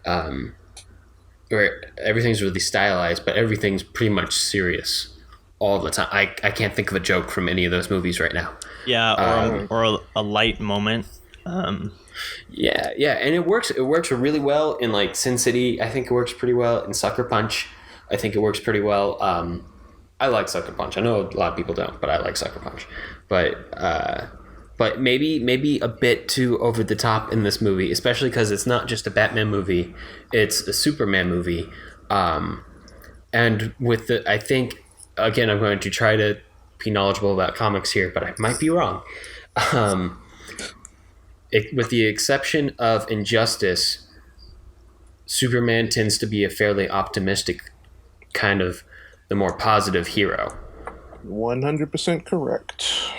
where everything's really stylized, but everything's pretty much serious all the time. I can't think of a joke from any of those movies right now. Yeah, or a light moment. Yeah, and it works really well in like Sin City. I think it works pretty well in Sucker Punch. I think it works pretty well. I like Sucker Punch. I know a lot of people don't, but I like Sucker Punch. But maybe a bit too over the top in this movie, especially because it's not just a Batman movie, it's a Superman movie. And with I think, again, I'm going to try to be knowledgeable about comics here, but I might be wrong. With the exception of Injustice, Superman tends to be a fairly optimistic, kind of the more positive hero. 100% correct.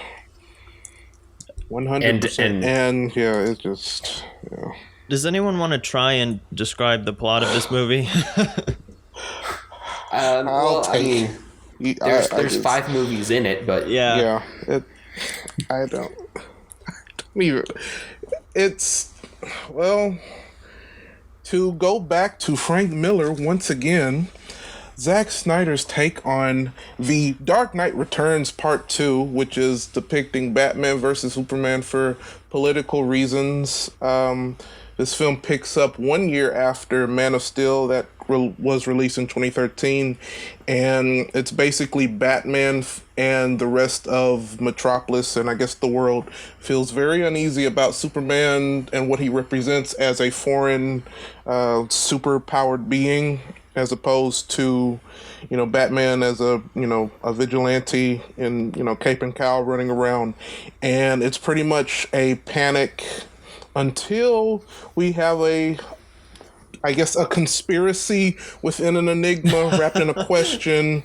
100%. And yeah, it's just, yeah. Does anyone want to try and describe the plot of this movie? I mean, there's 5 movies in it, but yeah. I don't even. It's, well, to go back to Frank Miller once again, Zack Snyder's take on The Dark Knight Returns Part 2, which is depicting Batman versus Superman for political reasons. This film picks up 1 year after Man of Steel that was released in 2013, and it's basically Batman and the rest of Metropolis, and I guess the world, feels very uneasy about Superman and what he represents as a foreign, super-powered being, as opposed to, Batman as a vigilante in, cape and cowl running around. And it's pretty much a panic until we have a conspiracy within an enigma wrapped in a question,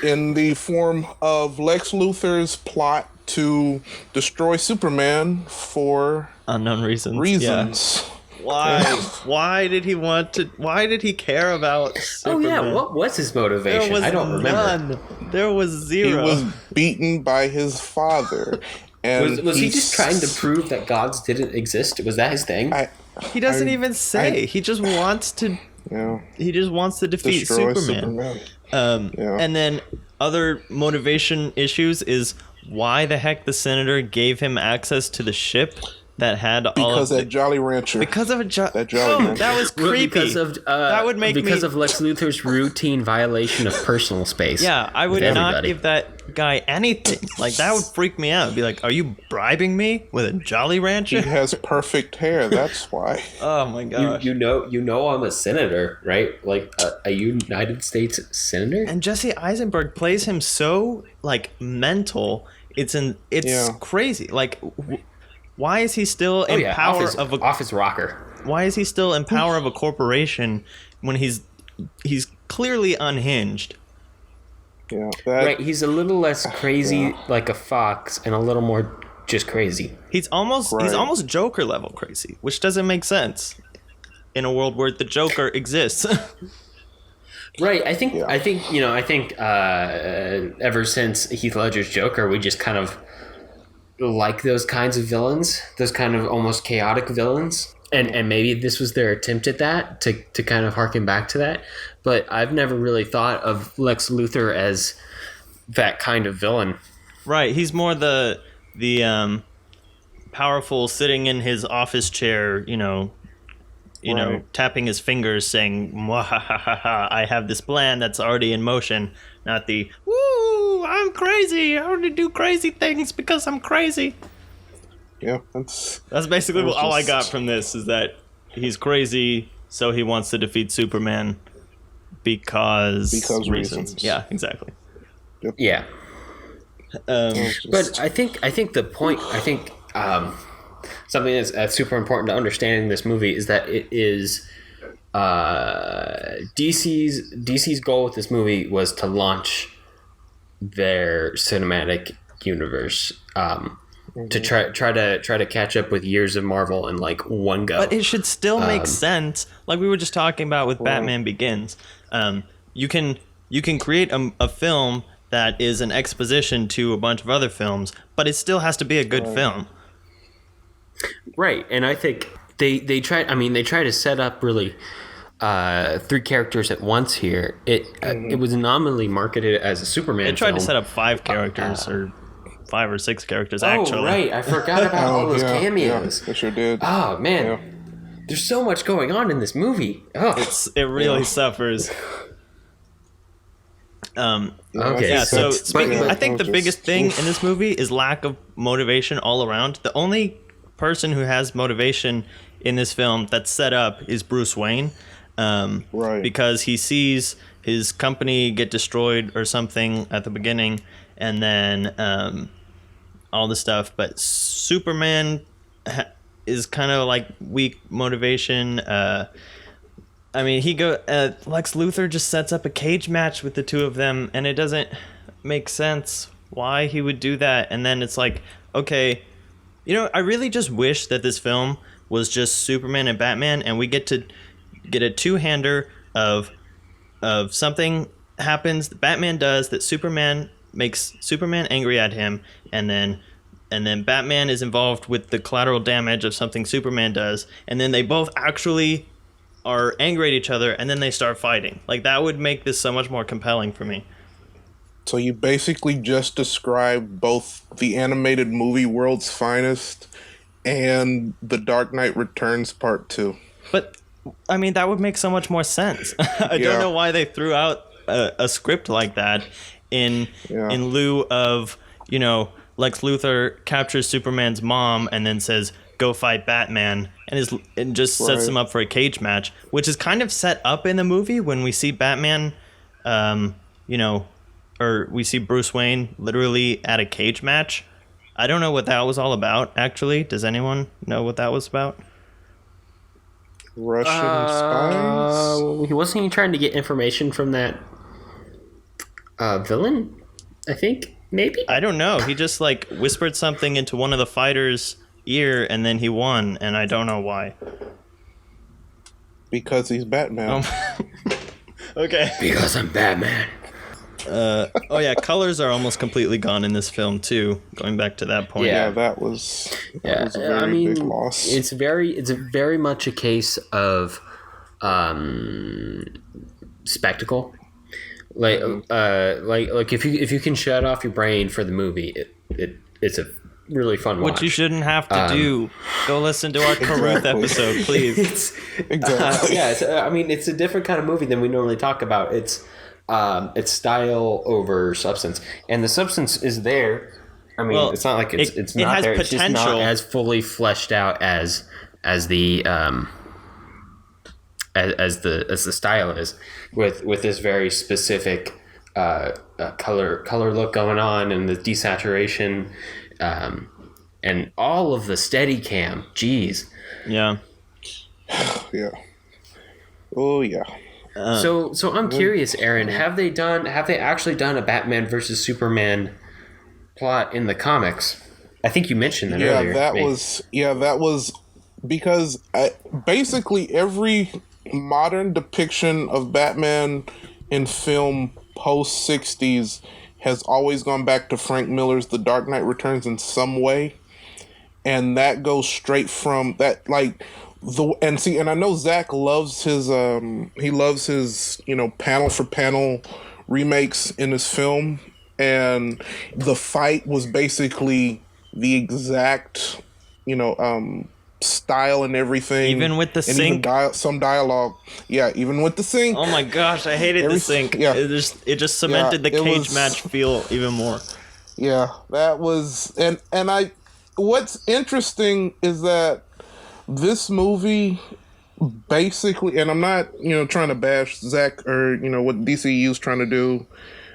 in the form of Lex Luthor's plot to destroy Superman for unknown reasons. Yeah. Why? Why did he want to? Why did he care about Superman? Oh yeah, what was his motivation? I don't remember. There was zero. He was beaten by his father. And was he just trying to prove that gods didn't exist? Was that his thing? He doesn't even say. He just wants to. Yeah. He just wants to defeat Destroy Superman. Yeah. And then other motivation issues is why the heck the senator gave him access to the ship that had all of that Jolly Rancher. Because of that Jolly Rancher. That was creepy. That would make because of Lex Luthor's routine violation of personal space. Yeah, I would not give that guy anything. Like, that would freak me out. It'd be like, are you bribing me with a Jolly Rancher? He has perfect hair. That's why. Oh my gosh. You know I'm a senator, right? Like a United States senator. And Jesse Eisenberg plays him so mental. It's crazy. Like. Why is he still in power of a office rocker? Why is he still in power of a corporation when he's clearly unhinged? Yeah, right. He's a little less crazy, like a fox, and a little more just crazy. He's almost Joker level crazy, which doesn't make sense in a world where the Joker exists. Right. I think ever since Heath Ledger's Joker, we just kind of like those kinds of villains, those kind of almost chaotic villains. And maybe this was their attempt at that, to kind of harken back to that. But I've never really thought of Lex Luthor as that kind of villain. Right. He's more the powerful, sitting in his office chair, tapping his fingers saying, "Mwahahaha, I have this plan that's already in motion." Not the, "Woo, I'm crazy. I only do crazy things because I'm crazy." Yeah, that's basically all I got from this, is that he's crazy, so he wants to defeat Superman because reasons. Yeah, exactly. Yep. Yeah. But I think the point, something that's super important to understanding this movie is that it is DC's goal with this movie was to launch their cinematic universe, to try to catch up with years of Marvel in like one go. But it should still make sense, like we were just talking about with Batman Begins. You can create a film that is an exposition to a bunch of other films, but it still has to be a good film. Right, and I think they try to set up really three characters at once here. It was nominally marketed as a Superman film. It tried to set up 5 characters or 5 or 6 characters, actually. Oh, right. I forgot about all those cameos. Yeah, I sure did. Oh, man. Yeah. There's so much going on in this movie. Oh. It really suffers. Okay. Yeah, so I think the biggest thing in this movie is lack of motivation all around. The only person who has motivation in this film that's set up is Bruce Wayne. Right. Because he sees his company get destroyed or something at the beginning, and then all the stuff. But Superman is kind of like weak motivation. Lex Luthor just sets up a cage match with the two of them, and it doesn't make sense why he would do that. And then it's like, okay, I really just wish that this film was just Superman and Batman, and we get a two-hander of something happens, Batman does that Superman makes Superman angry at him, and then Batman is involved with the collateral damage of something Superman does, and then they both actually are angry at each other, and then they start fighting. Like, that would make this so much more compelling for me. So you basically just described both the animated movie world's finest and The Dark Knight Returns Part 2. But I mean, that would make so much more sense. I don't know why they threw out a script like that in lieu of, Lex Luthor captures Superman's mom and then says, go fight Batman, and just sets him up for a cage match, which is kind of set up in the movie when we see Batman, or we see Bruce Wayne literally at a cage match. I don't know what that was all about, actually. Does anyone know what that was about? Russian spies? Wasn't he trying to get information from that villain? I think, maybe? I don't know. He just, whispered something into one of the fighters' ear, and then he won, and I don't know why. Because he's Batman. Okay. Because I'm Batman. Colors are almost completely gone in this film too. Going back to that point. Yeah, that was a very big loss. It's very much a case of spectacle. Like if you can shut off your brain for the movie, it's a really fun watch. Which you shouldn't have to do. Go listen to our Carruth episode, please. Exactly. It's a different kind of movie than we normally talk about. It's style over substance, and the substance is there. I mean, it's not like it's not has there. Potential. It's just not as fully fleshed out as the style is, with this very specific color look going on, and the desaturation, and all of the steady cam. Jeez. Yeah. Yeah. Oh yeah. So I'm curious, Aaron. Have they actually done a Batman versus Superman plot in the comics? I think you mentioned that earlier. That was because basically every modern depiction of Batman in film post 60s has always gone back to Frank Miller's The Dark Knight Returns in some way, and that goes straight from that and I know Zach loves his panel for panel remakes in his film, and the fight was basically the exact style and everything, even with the and sync, even some dialogue. Yeah, even with the sync. Oh my gosh, I hated the sync. Yeah, it just cemented the cage match feel even more. Yeah, that was and I. What's interesting is that this movie basically, and I'm not, trying to bash Zach or, what DCU's trying to do.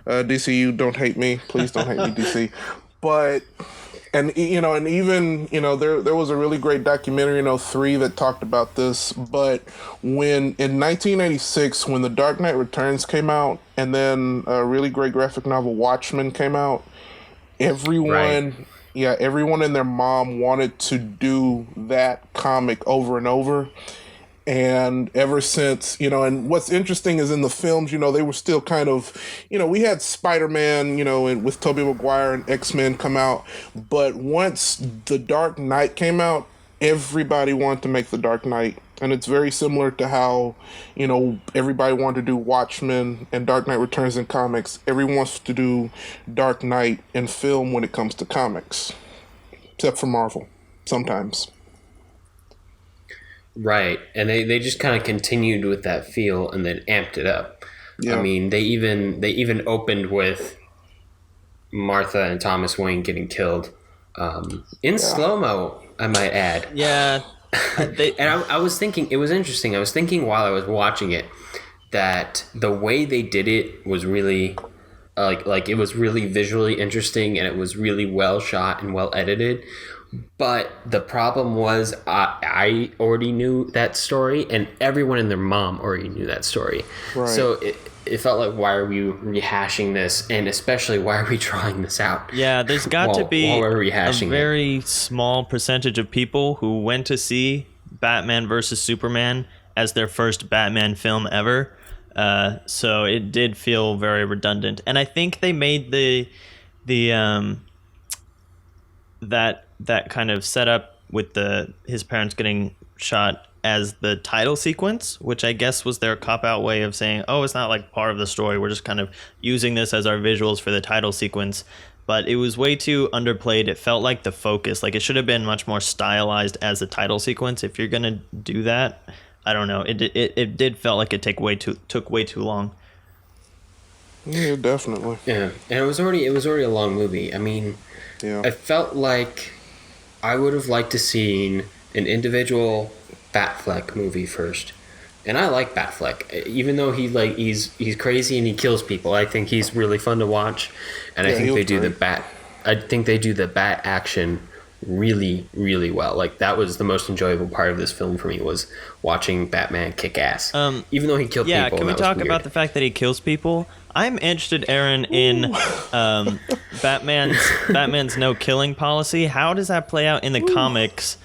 DCU, don't hate me. Please don't hate me, DC. But And and even there was a really great documentary in '03 that talked about this. But when in 1986, when The Dark Knight Returns came out, and then a really great graphic novel Watchmen came out, Right. everyone, yeah, everyone and their mom wanted to do that comic over and over. And ever since, and what's interesting is in the films, they were still kind of, we had Spider-Man, and with Tobey Maguire and X-Men come out. But once The Dark Knight came out, everybody wanted to make The Dark Knight. And it's very similar to how, everybody wanted to do Watchmen and Dark Knight Returns in comics. Everyone wants to do Dark Knight in film when it comes to comics. Except for Marvel, sometimes. Right. And they just kind of continued with that feel and then amped it up. Yeah. I mean, they even opened with Martha and Thomas Wayne getting killed in slow-mo, I might add. Yeah. And I was thinking, it was interesting. I was thinking while I was watching it that the way they did it was really like it was really visually interesting, and it was really well shot and well edited. But the problem was I already knew that story, and everyone and their mom already knew that story. Right. So it felt like, why are we rehashing this? And especially, why are we trying this out? Yeah, there's got to be while we're a rehashing very small percentage of people who went to see Batman versus Superman as their first Batman film ever. So it did feel very redundant. And I think they made the that kind of setup with his parents getting shot as the title sequence, which I guess was their cop-out way of saying, oh, it's not like part of the story, we're just kind of using this as our visuals for the title sequence. But it was way too underplayed. It felt like the focus, like it should have been much more stylized as the title sequence. If you're gonna do that, I don't know, it did felt like it took way too long. Yeah, definitely. Yeah, and it was already a long movie. I mean, Yeah. I felt like I would have liked to seen an individual Batfleck movie first. And I like Batfleck, even though he's crazy and he kills people. I think he's really fun to watch, and I think they do the bat action really, really well. Like, that was the most enjoyable part of this film for me, was watching Batman kick ass. Even though he killed people. Yeah, can we talk about the fact that he kills people? I'm interested, Aaron, in Batman's no killing policy. How does that play out in the comics?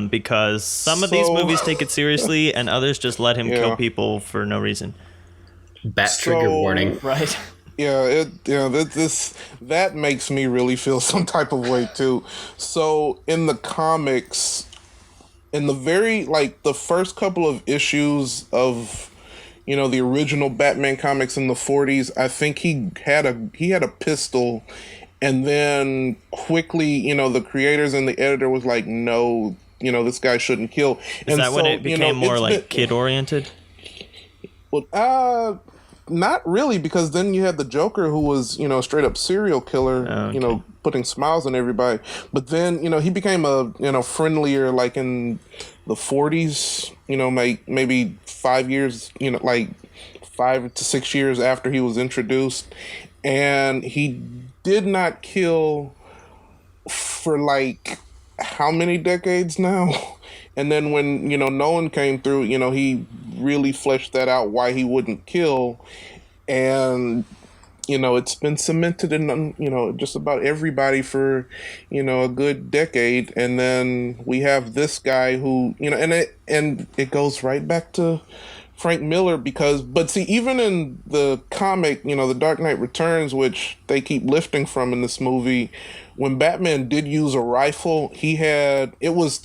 Because some of these movies take it seriously, and others just let him kill people for no reason. Trigger warning. Right. Yeah, that makes me really feel some type of way too. So in the comics, in the first couple of issues of the original Batman comics in the 40s, I think he had a pistol, and then quickly, the creators and the editor was like, no, this guy shouldn't kill. Is that when it became more like kid oriented? Well, not really, because then you had the Joker, who was, straight up serial killer, okay. Putting smiles on everybody. But then, he became a, friendlier, like in the 40s, maybe 5 years, like 5 to 6 years after he was introduced. And he did not kill for like how many decades now? And then when, Nolan came through, he really fleshed that out, why he wouldn't kill. And, it's been cemented in, just about everybody for, a good decade. And then we have this guy who, and it goes right back to Frank Miller, but see, even in the comic, The Dark Knight Returns, which they keep lifting from in this movie, when Batman did use a rifle, it was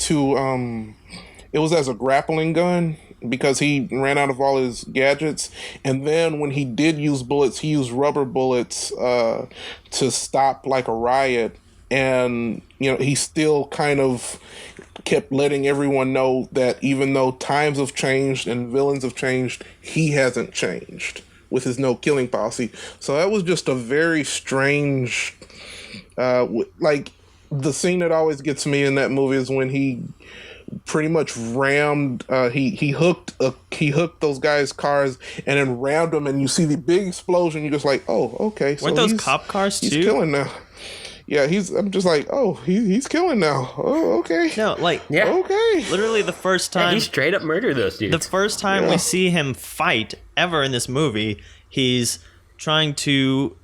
as a grappling gun, because he ran out of all his gadgets. And then when he did use bullets, he used rubber bullets to stop like a riot. And, he still kind of kept letting everyone know that even though times have changed and villains have changed, he hasn't changed with his no killing policy. So that was just a very strange, like, the scene that always gets me in that movie is when he pretty much rammed, he hooked those guys' cars and then rammed them, and you see the big explosion. You're just like, oh, okay. Weren't those cop cars too? He's killing now. Yeah, I'm just like, oh, he's killing now. Oh, okay. No, like Yeah. Okay. literally the first Yeah, time he straight up murdered those dudes. the first time we Yeah. see him fight ever in this movie, he's trying to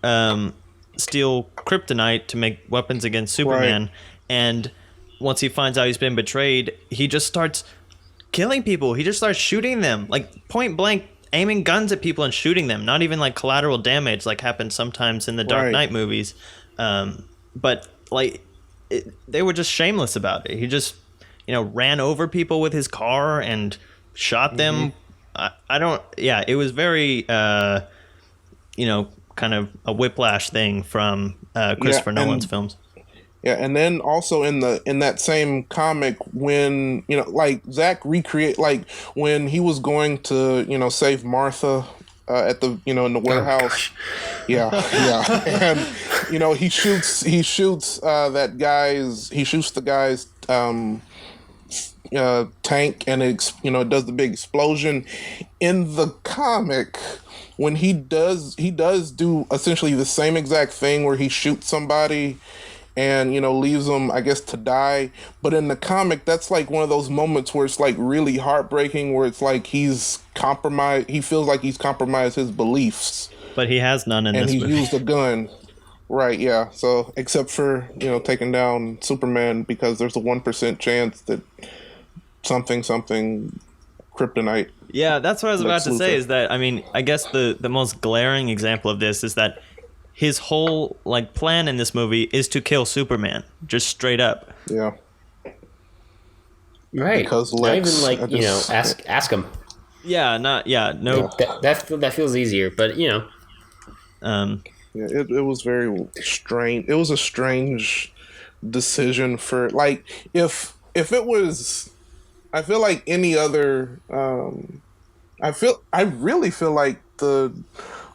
steal kryptonite to make weapons against Superman. Right. And once he finds out he's been betrayed, he just starts killing people. He just starts shooting them, like point blank, aiming guns at people and shooting them. Not even like collateral damage, like happens sometimes in the Dark Right. Knight movies. But like, they were just shameless about it. He just, ran over people with his car and shot them. I don't. Yeah, it was very, kind of a whiplash thing from Christopher Nolan's films. Yeah, and then also in that same comic, when like Zach recreate, like when he was going to save Martha at the in the warehouse. Yeah, and he shoots the guy's tank, and it does the big explosion. In the comic, when he does do essentially the same exact thing where he shoots somebody and leaves them, I guess, to die. But in the comic, that's like one of those moments where it's like really heartbreaking, where it's like he's compromised. He feels like he's compromised his beliefs, But he has none in and this he movie. used a gun. Right? Yeah. So except for taking down Superman, because there's a 1% chance that something kryptonite. Yeah, that's what I was about Lex to say. Luthor. Is that I guess the most glaring example of this is that his whole plan in this movie is to kill Superman, just straight up. Yeah. Right. Because not Lex, even I just- ask him. Yeah, no. That feels easier, but Um, Yeah, it was very strange. It was a strange decision for if it was. I feel like any other. I really feel like the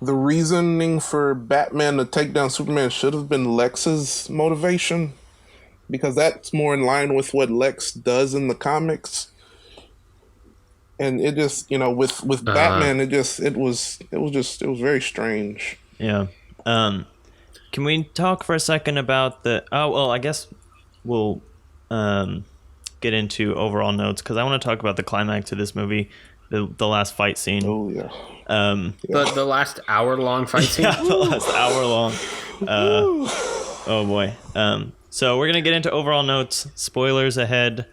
reasoning for Batman to take down Superman should have been Lex's motivation, because that's more in line with what Lex does in the comics. And it just with Batman, it was very strange. yeah. Can we talk for a second about the? Oh well, I guess we'll get into overall notes, because I want to talk about the climax of this movie, the last fight scene. Oh yeah. the last hour-long fight scene. Yeah, the last hour long. Oh boy. So we're gonna get into overall notes. Spoilers ahead.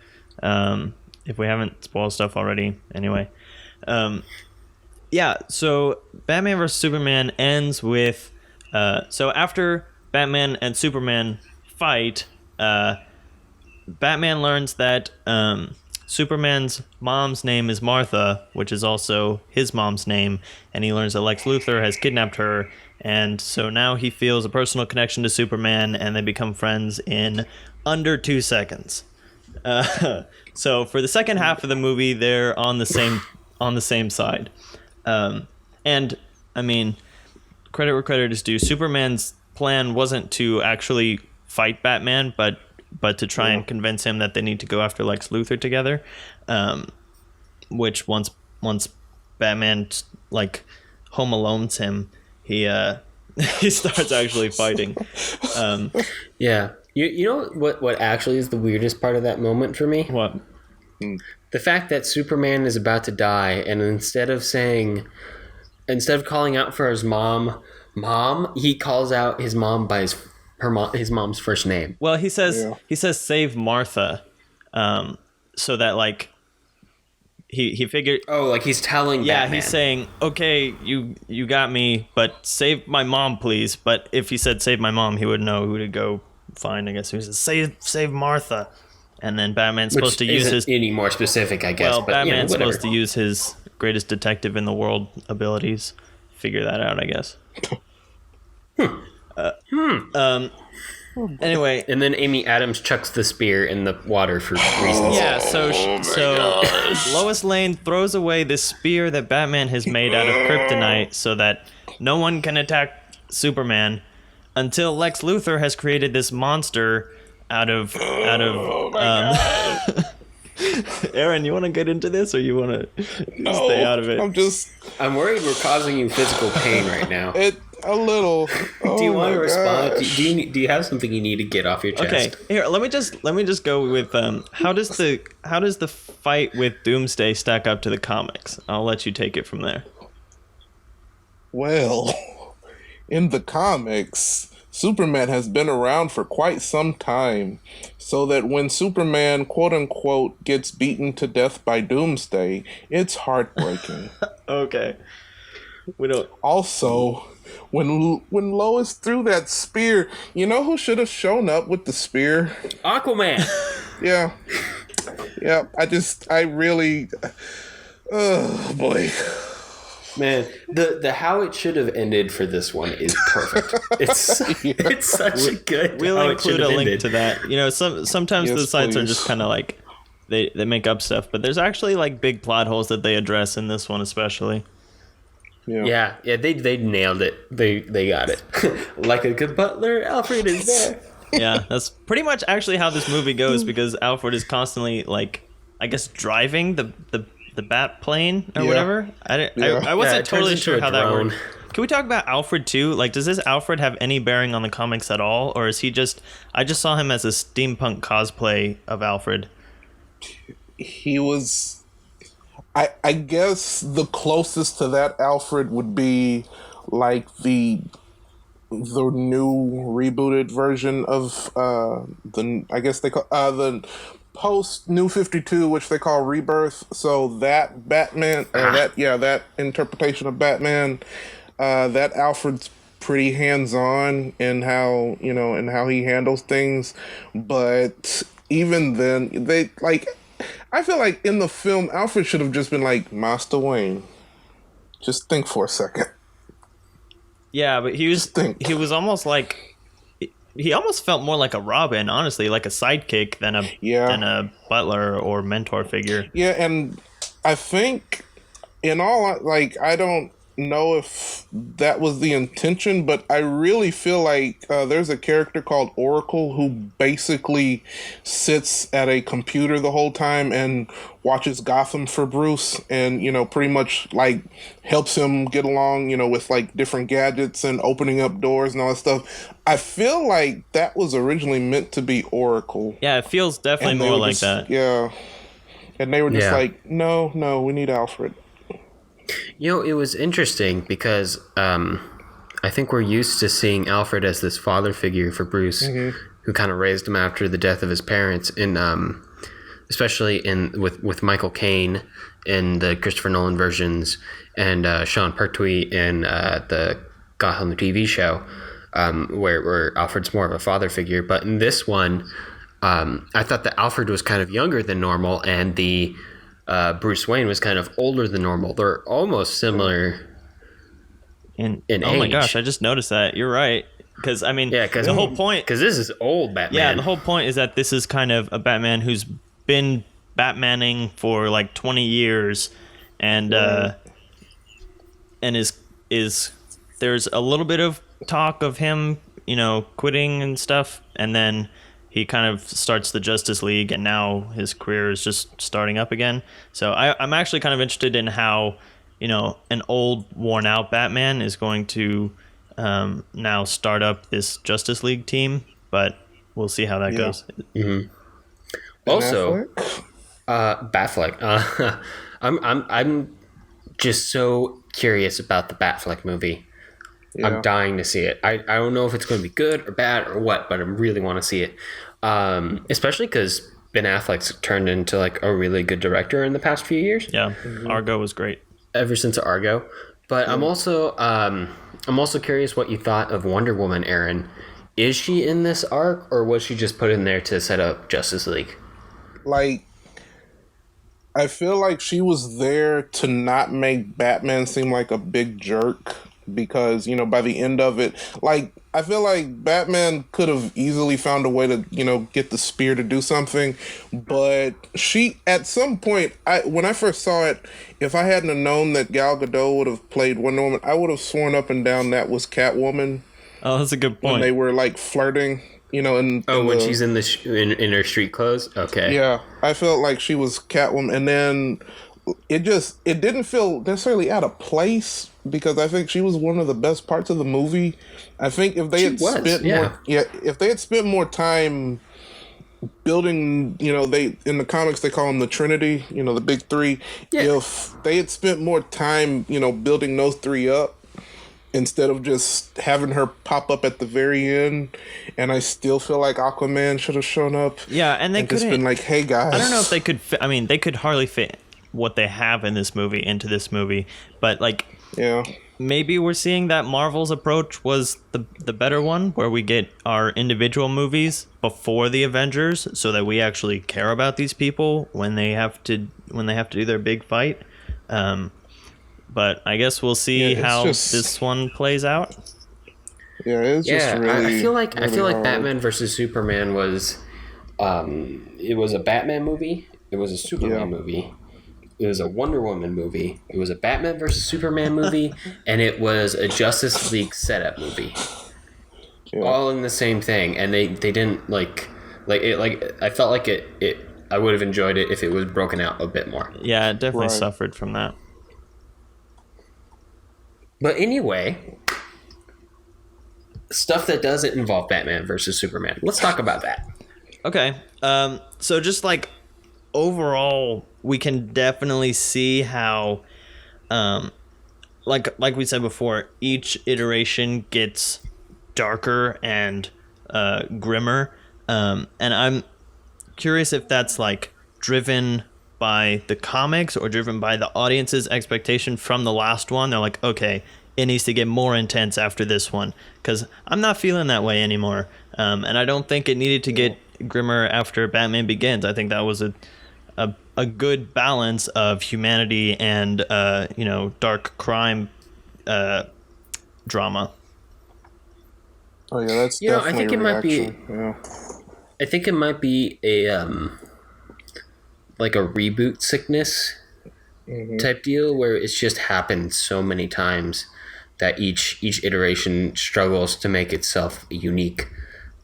If we haven't spoiled stuff already. Anyway. Yeah. So Batman vs Superman ends with. So after Batman and Superman fight, Batman learns that Superman's mom's name is Martha, which is also his mom's name, and he learns that Lex Luthor has kidnapped her, and so now he feels a personal connection to Superman, and they become friends in under 2 seconds. So for the second half of the movie, they're on the same side, and I mean, credit where credit is due. Superman's plan wasn't to actually fight Batman, but to try and convince him that they need to go after Lex Luthor together, which once Batman Home Alones him, he he starts actually fighting. Yeah. You know what actually is the weirdest part of that moment for me? What? The fact that Superman is about to die, and instead of calling out for his mom, he calls out his mom by his mom's first name. Well, he says save Martha, so that he figured. Oh, like he's telling Batman. He's saying, okay, you got me, but save my mom, please. But if he said save my mom, he would know who to go find. I guess he says save Martha, and then Batman's supposed to use his any more specific, I guess. Well, but, Batman's whatever. supposed to use his greatest detective in the world abilities. Figure that out, I guess. Anyway, And then Amy Adams chucks the spear in the water for reasons. yeah. So Lois Lane throws away this spear that Batman has made out of kryptonite, so that no one can attack Superman, until Lex Luthor has created this monster out of. Aaron, you want to get into this, or you want to stay out of it? I'm I'm worried we're causing you physical pain right now. A little. Do you Oh want to my respond? gosh. Do you have something you need to get off your chest? Okay, here let me just go with how does the fight with Doomsday stack up to the comics? I'll let you take it from there. Well, in the comics, Superman has been around for quite some time, so that when Superman, quote unquote, gets beaten to death by Doomsday, it's heartbreaking. Okay, we don't. Also, when Lois threw that spear, you know who should have shown up with the spear? Aquaman. Yeah. Yeah, I really... Oh, boy. Man, the how it should have ended for this one is perfect. It's such a good. We'll how it include should a have link ended. to that. You know, sometimes Yes, the sites are please. just kind of like they make up stuff, but there's actually like big plot holes that they address in this one especially. Yeah. Yeah, they nailed it. They got it. Like a good butler, Alfred is there. Yeah, that's pretty much actually how this movie goes because Alfred is constantly like, I guess, driving the bat plane or Yeah. whatever. I Yeah. wasn't Yeah, it turns totally into sure a how that drone. worked. Can we talk about Alfred too? Like, does this Alfred have any bearing on the comics at all, or is he just? I just saw him as a steampunk cosplay of Alfred. He was... I guess the closest to that Alfred would be like the new rebooted version of I guess they call the post New 52, which they call Rebirth. So that Batman or that interpretation of Batman, that Alfred's pretty hands-on in how he handles things, but even then I feel like in the film Alfred should have just been like, Master Wayne, just think for a second. Yeah, but he think. was almost like he almost felt more like a Robin, honestly, like a sidekick than a butler or mentor figure. Yeah, and I think I don't know if that was the intention, but I really feel like there's a character called Oracle who basically sits at a computer the whole time and watches Gotham for Bruce and, pretty much like helps him get along, with like different gadgets and opening up doors and all that stuff. I feel like that was originally meant to be Oracle. Yeah, it feels definitely And they more were like just- that. Yeah. And they were just Yeah. like, no, we need Alfred. It was interesting because I think we're used to seeing Alfred as this father figure for Bruce, who kind of raised him after the death of his parents, and especially with Michael Caine in the Christopher Nolan versions, and Sean Pertwee in the Gotham TV show, where Alfred's more of a father figure. But in this one, I thought that Alfred was kind of younger than normal, and the Bruce Wayne was kind of older than normal. They're almost similar in oh my age. gosh, I just noticed that. You're right. Because I mean, Because the whole point. Because this is old Batman. Yeah, the whole point is that this is kind of a Batman who's been Batmaning for like 20 years, and is there's a little bit of talk of him, quitting and stuff, and then he kind of starts the Justice League, and now his career is just starting up again. So I'm actually kind of interested in how, an old, worn-out Batman is going to now start up this Justice League team, but we'll see how that goes. Also, Batfleck. I'm just so curious about the Batfleck movie. Yeah. I'm dying to see it. I don't know if it's going to be good or bad or what, but I really want to see it. Especially because Ben Affleck's turned into like a really good director in the past few years. Yeah, Argo was great. Ever since Argo. But I'm also curious what you thought of Wonder Woman, Aaron. Is she in this arc, or was she just put in there to set up Justice League? Like, I feel like she was there to not make Batman seem like a big jerk, because, by the end of it, like, I feel like Batman could have easily found a way to, get the spear to do something, but she, at some point, when I first saw it, if I hadn't have known that Gal Gadot would have played Wonder Woman, I would have sworn up and down that was Catwoman Oh, that's a good when point. they were, like, flirting, When she's in the in her street clothes? Okay. Yeah, I felt like she was Catwoman, and then it didn't feel necessarily out of place because I think she was one of the best parts of the movie. I think if they if they had spent more time building, they in the comics they call them the Trinity, the big three. Yeah. If they had spent more time, building those three up instead of just having her pop up at the very end, and I still feel like Aquaman should have shown up. Yeah, and they could just been like, "Hey guys." I don't know if they could. They could hardly fit what they have in this movie into this movie, but maybe we're seeing that Marvel's approach was the better one, where we get our individual movies before the Avengers, so that we actually care about these people when they have to do their big fight. But I guess we'll see how this one plays out. Yeah, it's just really. I feel like Batman versus Superman was, it was a Batman movie. It was a Superman movie. It was a Wonder Woman movie. It was a Batman versus Superman movie, and it was a Justice League setup movie. Yeah. All in the same thing, and they didn't like it. I felt like it. I would have enjoyed it if it was broken out a bit more. Yeah, it definitely suffered from that. But anyway, stuff that doesn't involve Batman versus Superman. Let's talk about that. Okay. So just overall, we can definitely see how, like we said before, each iteration gets darker and grimmer. And I'm curious if that's driven by the comics or driven by the audience's expectation from the last one. They're like, okay, it needs to get more intense after this one, because I'm not feeling that way anymore. And I don't think it needed to get grimmer after Batman Begins. I think that was a good balance of humanity and dark crime drama. Oh yeah, that's definitely I think it might be. Yeah. I think it might be a like a reboot sickness type deal, where it's just happened so many times that each iteration struggles to make itself unique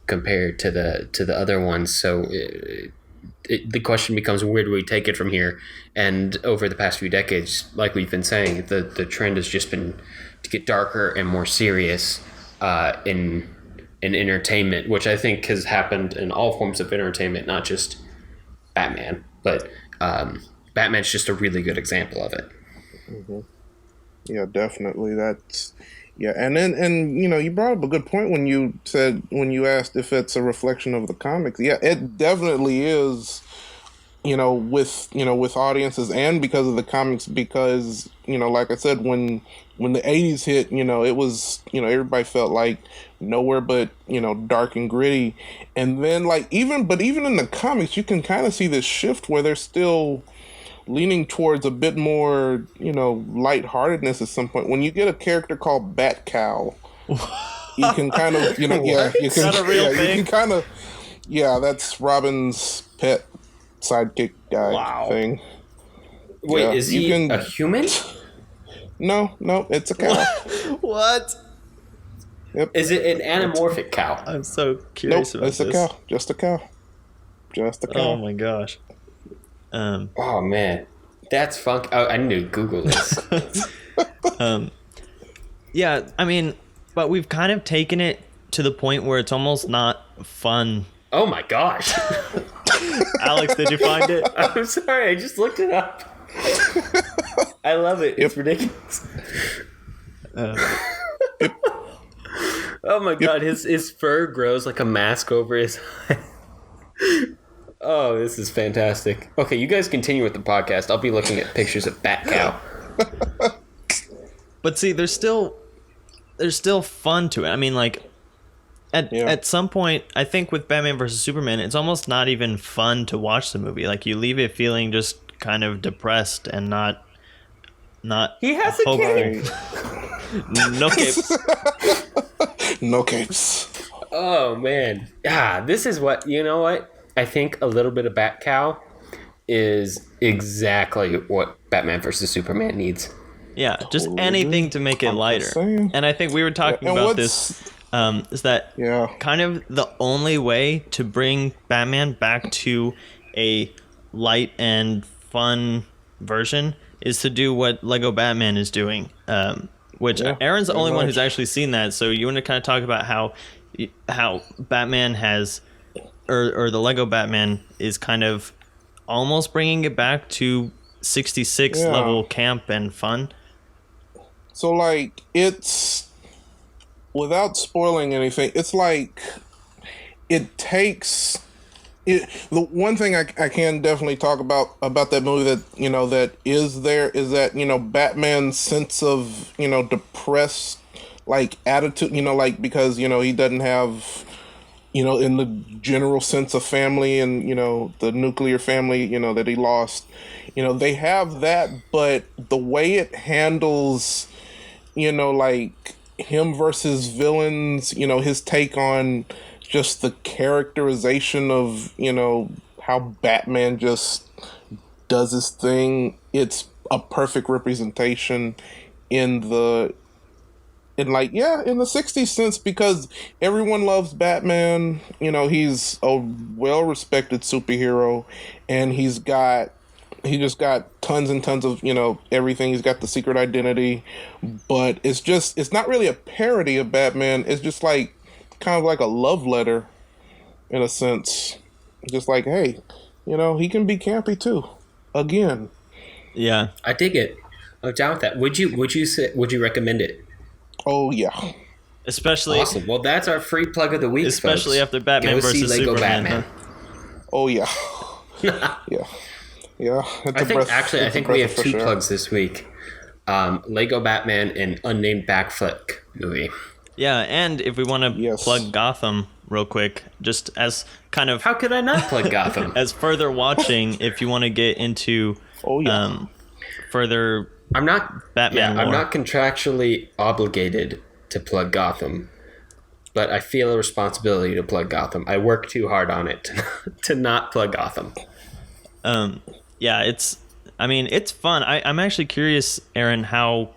compared to the other ones. So the question becomes, where do we take it from here? And over the past few decades, like we've been saying, the trend has just been to get darker and more serious in entertainment, which I think has happened in all forms of entertainment, not just Batman. But Batman's just a really good example of it. Mm-hmm. Yeah, definitely. And you brought up a good point when you asked if it's a reflection of the comics. Yeah, it definitely is. With audiences and because of the comics, because like I said, when the 80s hit, it was everybody felt like nowhere but dark and gritty, and then even in the comics you can kind of see this shift where they're still leaning towards a bit more lightheartedness at some point. When you get a character called Bat Cow, you can kind of you can not a real thing. You can kind of that's Robin's pet sidekick guy thing. Wait, is he a human? No, it's a cow. What? Yep. Is it an anamorphic cow? I'm so curious about this. It's a cow. Just a cow. Oh my gosh. Oh man, that's funk. Oh, I need to Google this. Yeah, but we've kind of taken it to the point where it's almost not fun. Oh my gosh. Alex, did you find it? I'm sorry, I just looked it up. I love it. It's ridiculous. Oh my god, his fur grows like a mask over his eye. Oh, this is fantastic. Okay, you guys continue with the podcast. I'll be looking at pictures of Bat Cow. But see, there's still fun to it. At some point, I think with Batman versus Superman, it's almost not even fun to watch the movie. You leave it feeling just kind of depressed and not. He has a cape. No capes. No capes. Oh man, this is what I think a little bit of Bat Cow is exactly what Batman versus Superman needs. Yeah, just anything to make it lighter. And I think we were talking about this. Is that kind of the only way to bring Batman back to a light and fun version is to do what Lego Batman is doing, which Yeah, Aaron's the pretty only one much. who's actually seen that. So you want to kind of talk about how Batman has, or the Lego Batman is kind of almost bringing it back to 66 Yeah. level camp and fun. So like it's, without spoiling anything, it's like it takes it. The one thing I can definitely talk about that movie that that is there is that Batman's sense of depressed like attitude, like because he doesn't have in the general sense of family and the nuclear family that he lost, they have that, but the way it handles like him versus villains, his take on just the characterization of, how Batman just does his thing. It's a perfect representation in the in the 60s sense, because everyone loves Batman. He's a well-respected superhero, and he just got tons and tons of everything. He's got the secret identity, but it's not really a parody of Batman. It's just like kind of like a love letter in a sense. Just like, hey, he can be campy too. Again. Yeah. I dig it. I'm down with that. Would you recommend it? Oh yeah. Especially Awesome. Well, that's our free plug of the week, especially folks. after Batman Go see versus Lego Superman. Batman. Oh yeah. Yeah. Yeah. I think we have two plugs this week. Lego Batman and Unnamed Backflick movie. Yeah, and if we want to plug Gotham real quick, just as kind of How could I not plug Gotham? as further watching, if you want to get into further I'm not Batman I'm lore. not contractually obligated to plug Gotham, but I feel a responsibility to plug Gotham. I work too hard on it to not plug Gotham. Yeah, it's fun. I'm actually curious, Aaron, how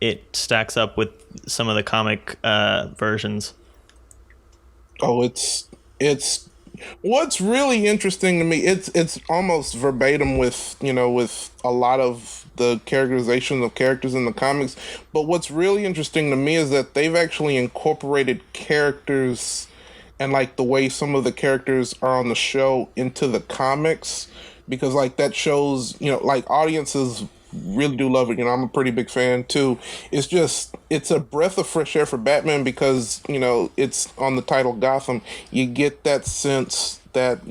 it stacks up with some of the comic versions. Oh, it's what's really interesting to me. It's almost verbatim with with a lot of the characterization of characters in the comics. But what's really interesting to me is that they've actually incorporated characters and like the way some of the characters are on the show into the comics, because like that shows like audiences really do love it. I'm a pretty big fan too. It's a breath of fresh air for Batman because it's on the title Gotham. You get that sense that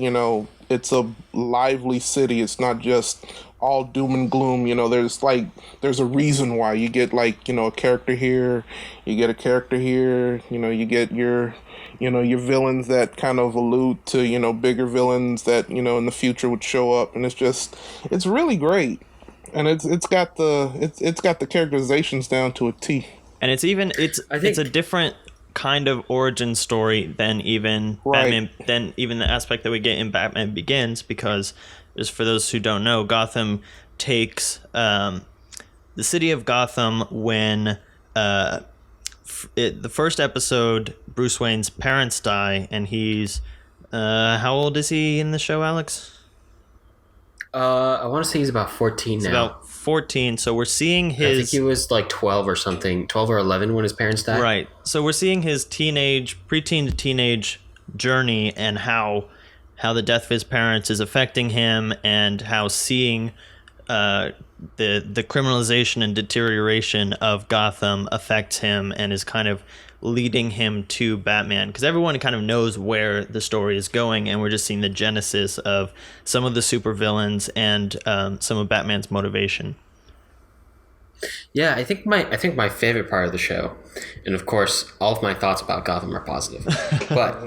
it's a lively city. It's not just all doom and gloom. There's a reason why. You get a character here, you get a character here, you get your your villains that kind of allude to bigger villains that in the future would show up, and it's really great. And it's got the characterizations down to a T. And it's a different kind of origin story than even Batman, than even the aspect that we get in Batman Begins, because just for those who don't know, Gotham takes the city of Gotham when the first episode, Bruce Wayne's parents die, and he's how old is he in the show, Alex? I want to say he's about 14 now. About 14, so we're seeing his... I think he was like 12 or something, 12 or 11 when his parents died. Right, so we're seeing his preteen to teenage journey, and how the death of his parents is affecting him, and how seeing the criminalization and deterioration of Gotham affects him and is kind of leading him to Batman, because everyone kind of knows where the story is going, and we're just seeing the genesis of some of the supervillains and some of Batman's motivation. Yeah, I think my favorite part of the show, and of course all of my thoughts about Gotham are positive, but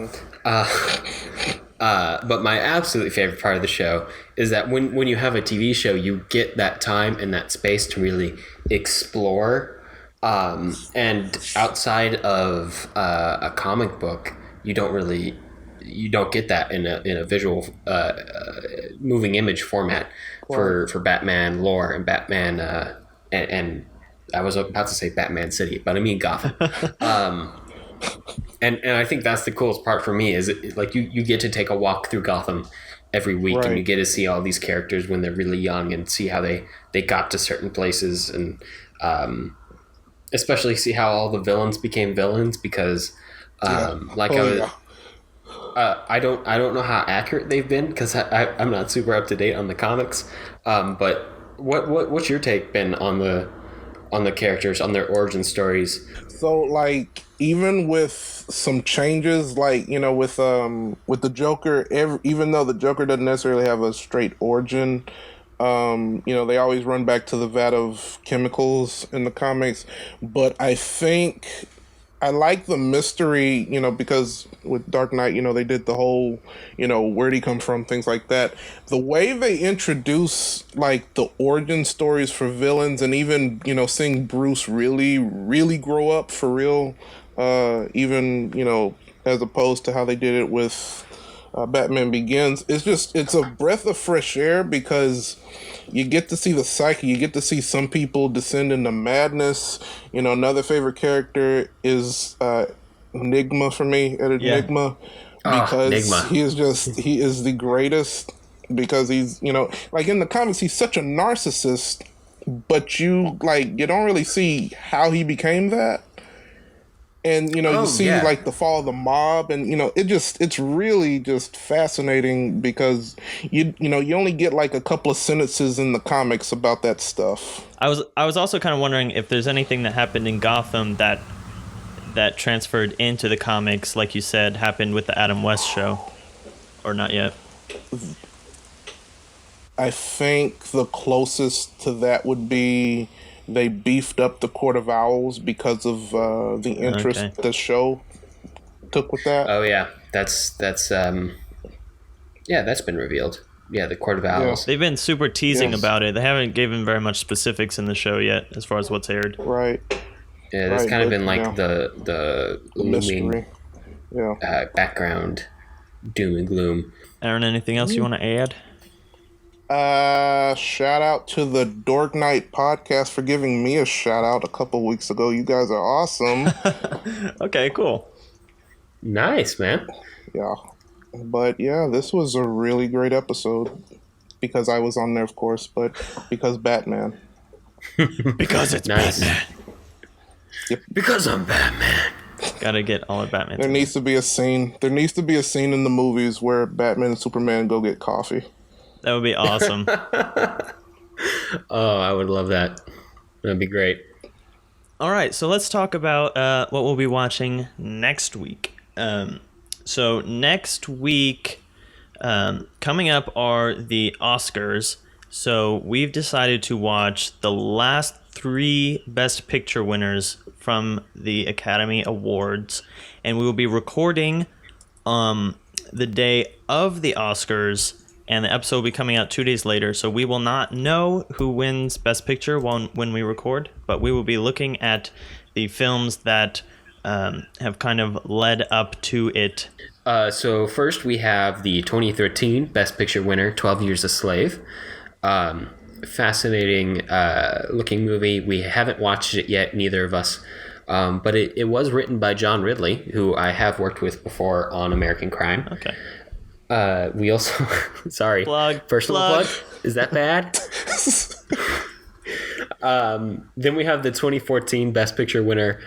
my absolutely favorite part of the show is that when you have a TV show, you get that time and that space to really explore. And outside of a comic book, you don't get that in a visual moving image format for Batman lore and Batman and I was about to say Batman City, but I mean Gotham. And I think that's the coolest part for me is like you get to take a walk through Gotham every week, and you Right. get to see all these characters when they're really young and see how they got to certain places, and especially see how all the villains became villains, because like I was. I don't know how accurate they've been, because I'm not super up to date on the comics. But what's your take been on the characters, on their origin stories? So like even with some changes, like with the Joker, even though the Joker doesn't necessarily have a straight origin, they always run back to the vat of chemicals in the comics. But I think I like the mystery, because with Dark Knight, they did the whole, where'd he come from, things like that. The way they introduce, like, the origin stories for villains, and even, seeing Bruce really, really grow up for real, even, as opposed to how they did it with Batman Begins, it's a breath of fresh air, because you get to see the psyche, you get to see some people descend into madness. Another favorite character is Enigma for me, Enigma, because Enigma. he is the greatest, because he's, like in the comics, he's such a narcissist, but you don't really see how he became that. And you see like the fall of the mob, and it's really just fascinating, because you only get like a couple of sentences in the comics about that stuff. I was also kind of wondering if there's anything that happened in Gotham that transferred into the comics, like you said, happened with the Adam West show, or not yet. I think the closest to that would be they beefed up the Court of Owls because of the interest the show took with that. Oh yeah, that's been revealed. Yeah, the Court of Owls. They've been super teasing about it. They haven't given very much specifics in the show yet, as far as what's aired. Right. Yeah, that's kind of been like the looming mystery. Background doom and gloom. Aaron, anything else you want to add? Shout out to the Dark Knight podcast for giving me a shout out a couple weeks ago. You guys are awesome. Okay, cool. Nice, man. Yeah. But yeah, this was a really great episode, because I was on there, of course, but because Batman. Because it's Nice. Batman. Yep. Because I'm Batman. Gotta get all of Batman. There needs to be a scene. There needs to be a scene in the movies where Batman and Superman go get coffee. That would be awesome. Oh, I would love that. That'd be great. All right, so let's talk about what we'll be watching next week. So next week, coming up are the Oscars. So we've decided to watch the last 3 Best Picture winners from the Academy Awards, and we will be recording the day of the Oscars, and the episode will be coming out 2 days later. So we will not know who wins Best Picture when we record, but we will be looking at the films that have kind of led up to it. So first we have the 2013 Best Picture winner, 12 Years a Slave. Fascinating looking movie. We haven't watched it yet, neither of us. But it was written by John Ridley, who I have worked with before on American Crime. Okay. We also, sorry, personal plug. Is that bad? Then we have the 2014 Best Picture winner,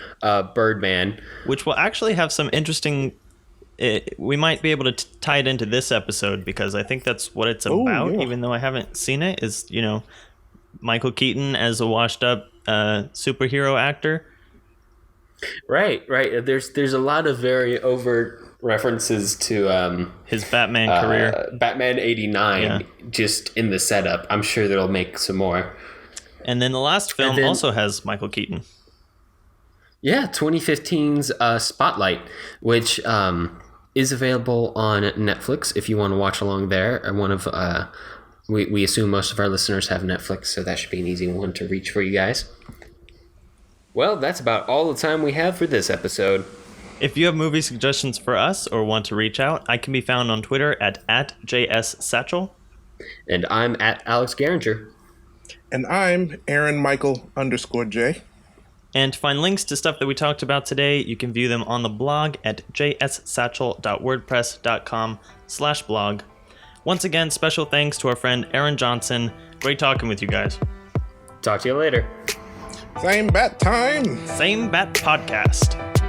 Birdman, which will actually have some interesting. We might be able to tie it into this episode, because I think that's what it's about. Yeah. Even though I haven't seen it, is Michael Keaton as a washed-up superhero actor. Right. There's a lot of very overt references to His Batman career. Batman 89, just in the setup. I'm sure they'll make some more. And then the last film also has Michael Keaton. Yeah, 2015's Spotlight, which is available on Netflix if you want to watch along there. One of we assume most of our listeners have Netflix, so that should be an easy one to reach for you guys. Well, that's about all the time we have for this episode. If you have movie suggestions for us or want to reach out, I can be found on Twitter at JSSatchel. And I'm at Alex Garinger. And I'm Aaron Michael _J. And to find links to stuff that we talked about today, you can view them on the blog at jssatchel.wordpress.com/blog. Once again, special thanks to our friend Aaron Johnson. Great talking with you guys. Talk to you later. Same bat time. Same Bat Podcast.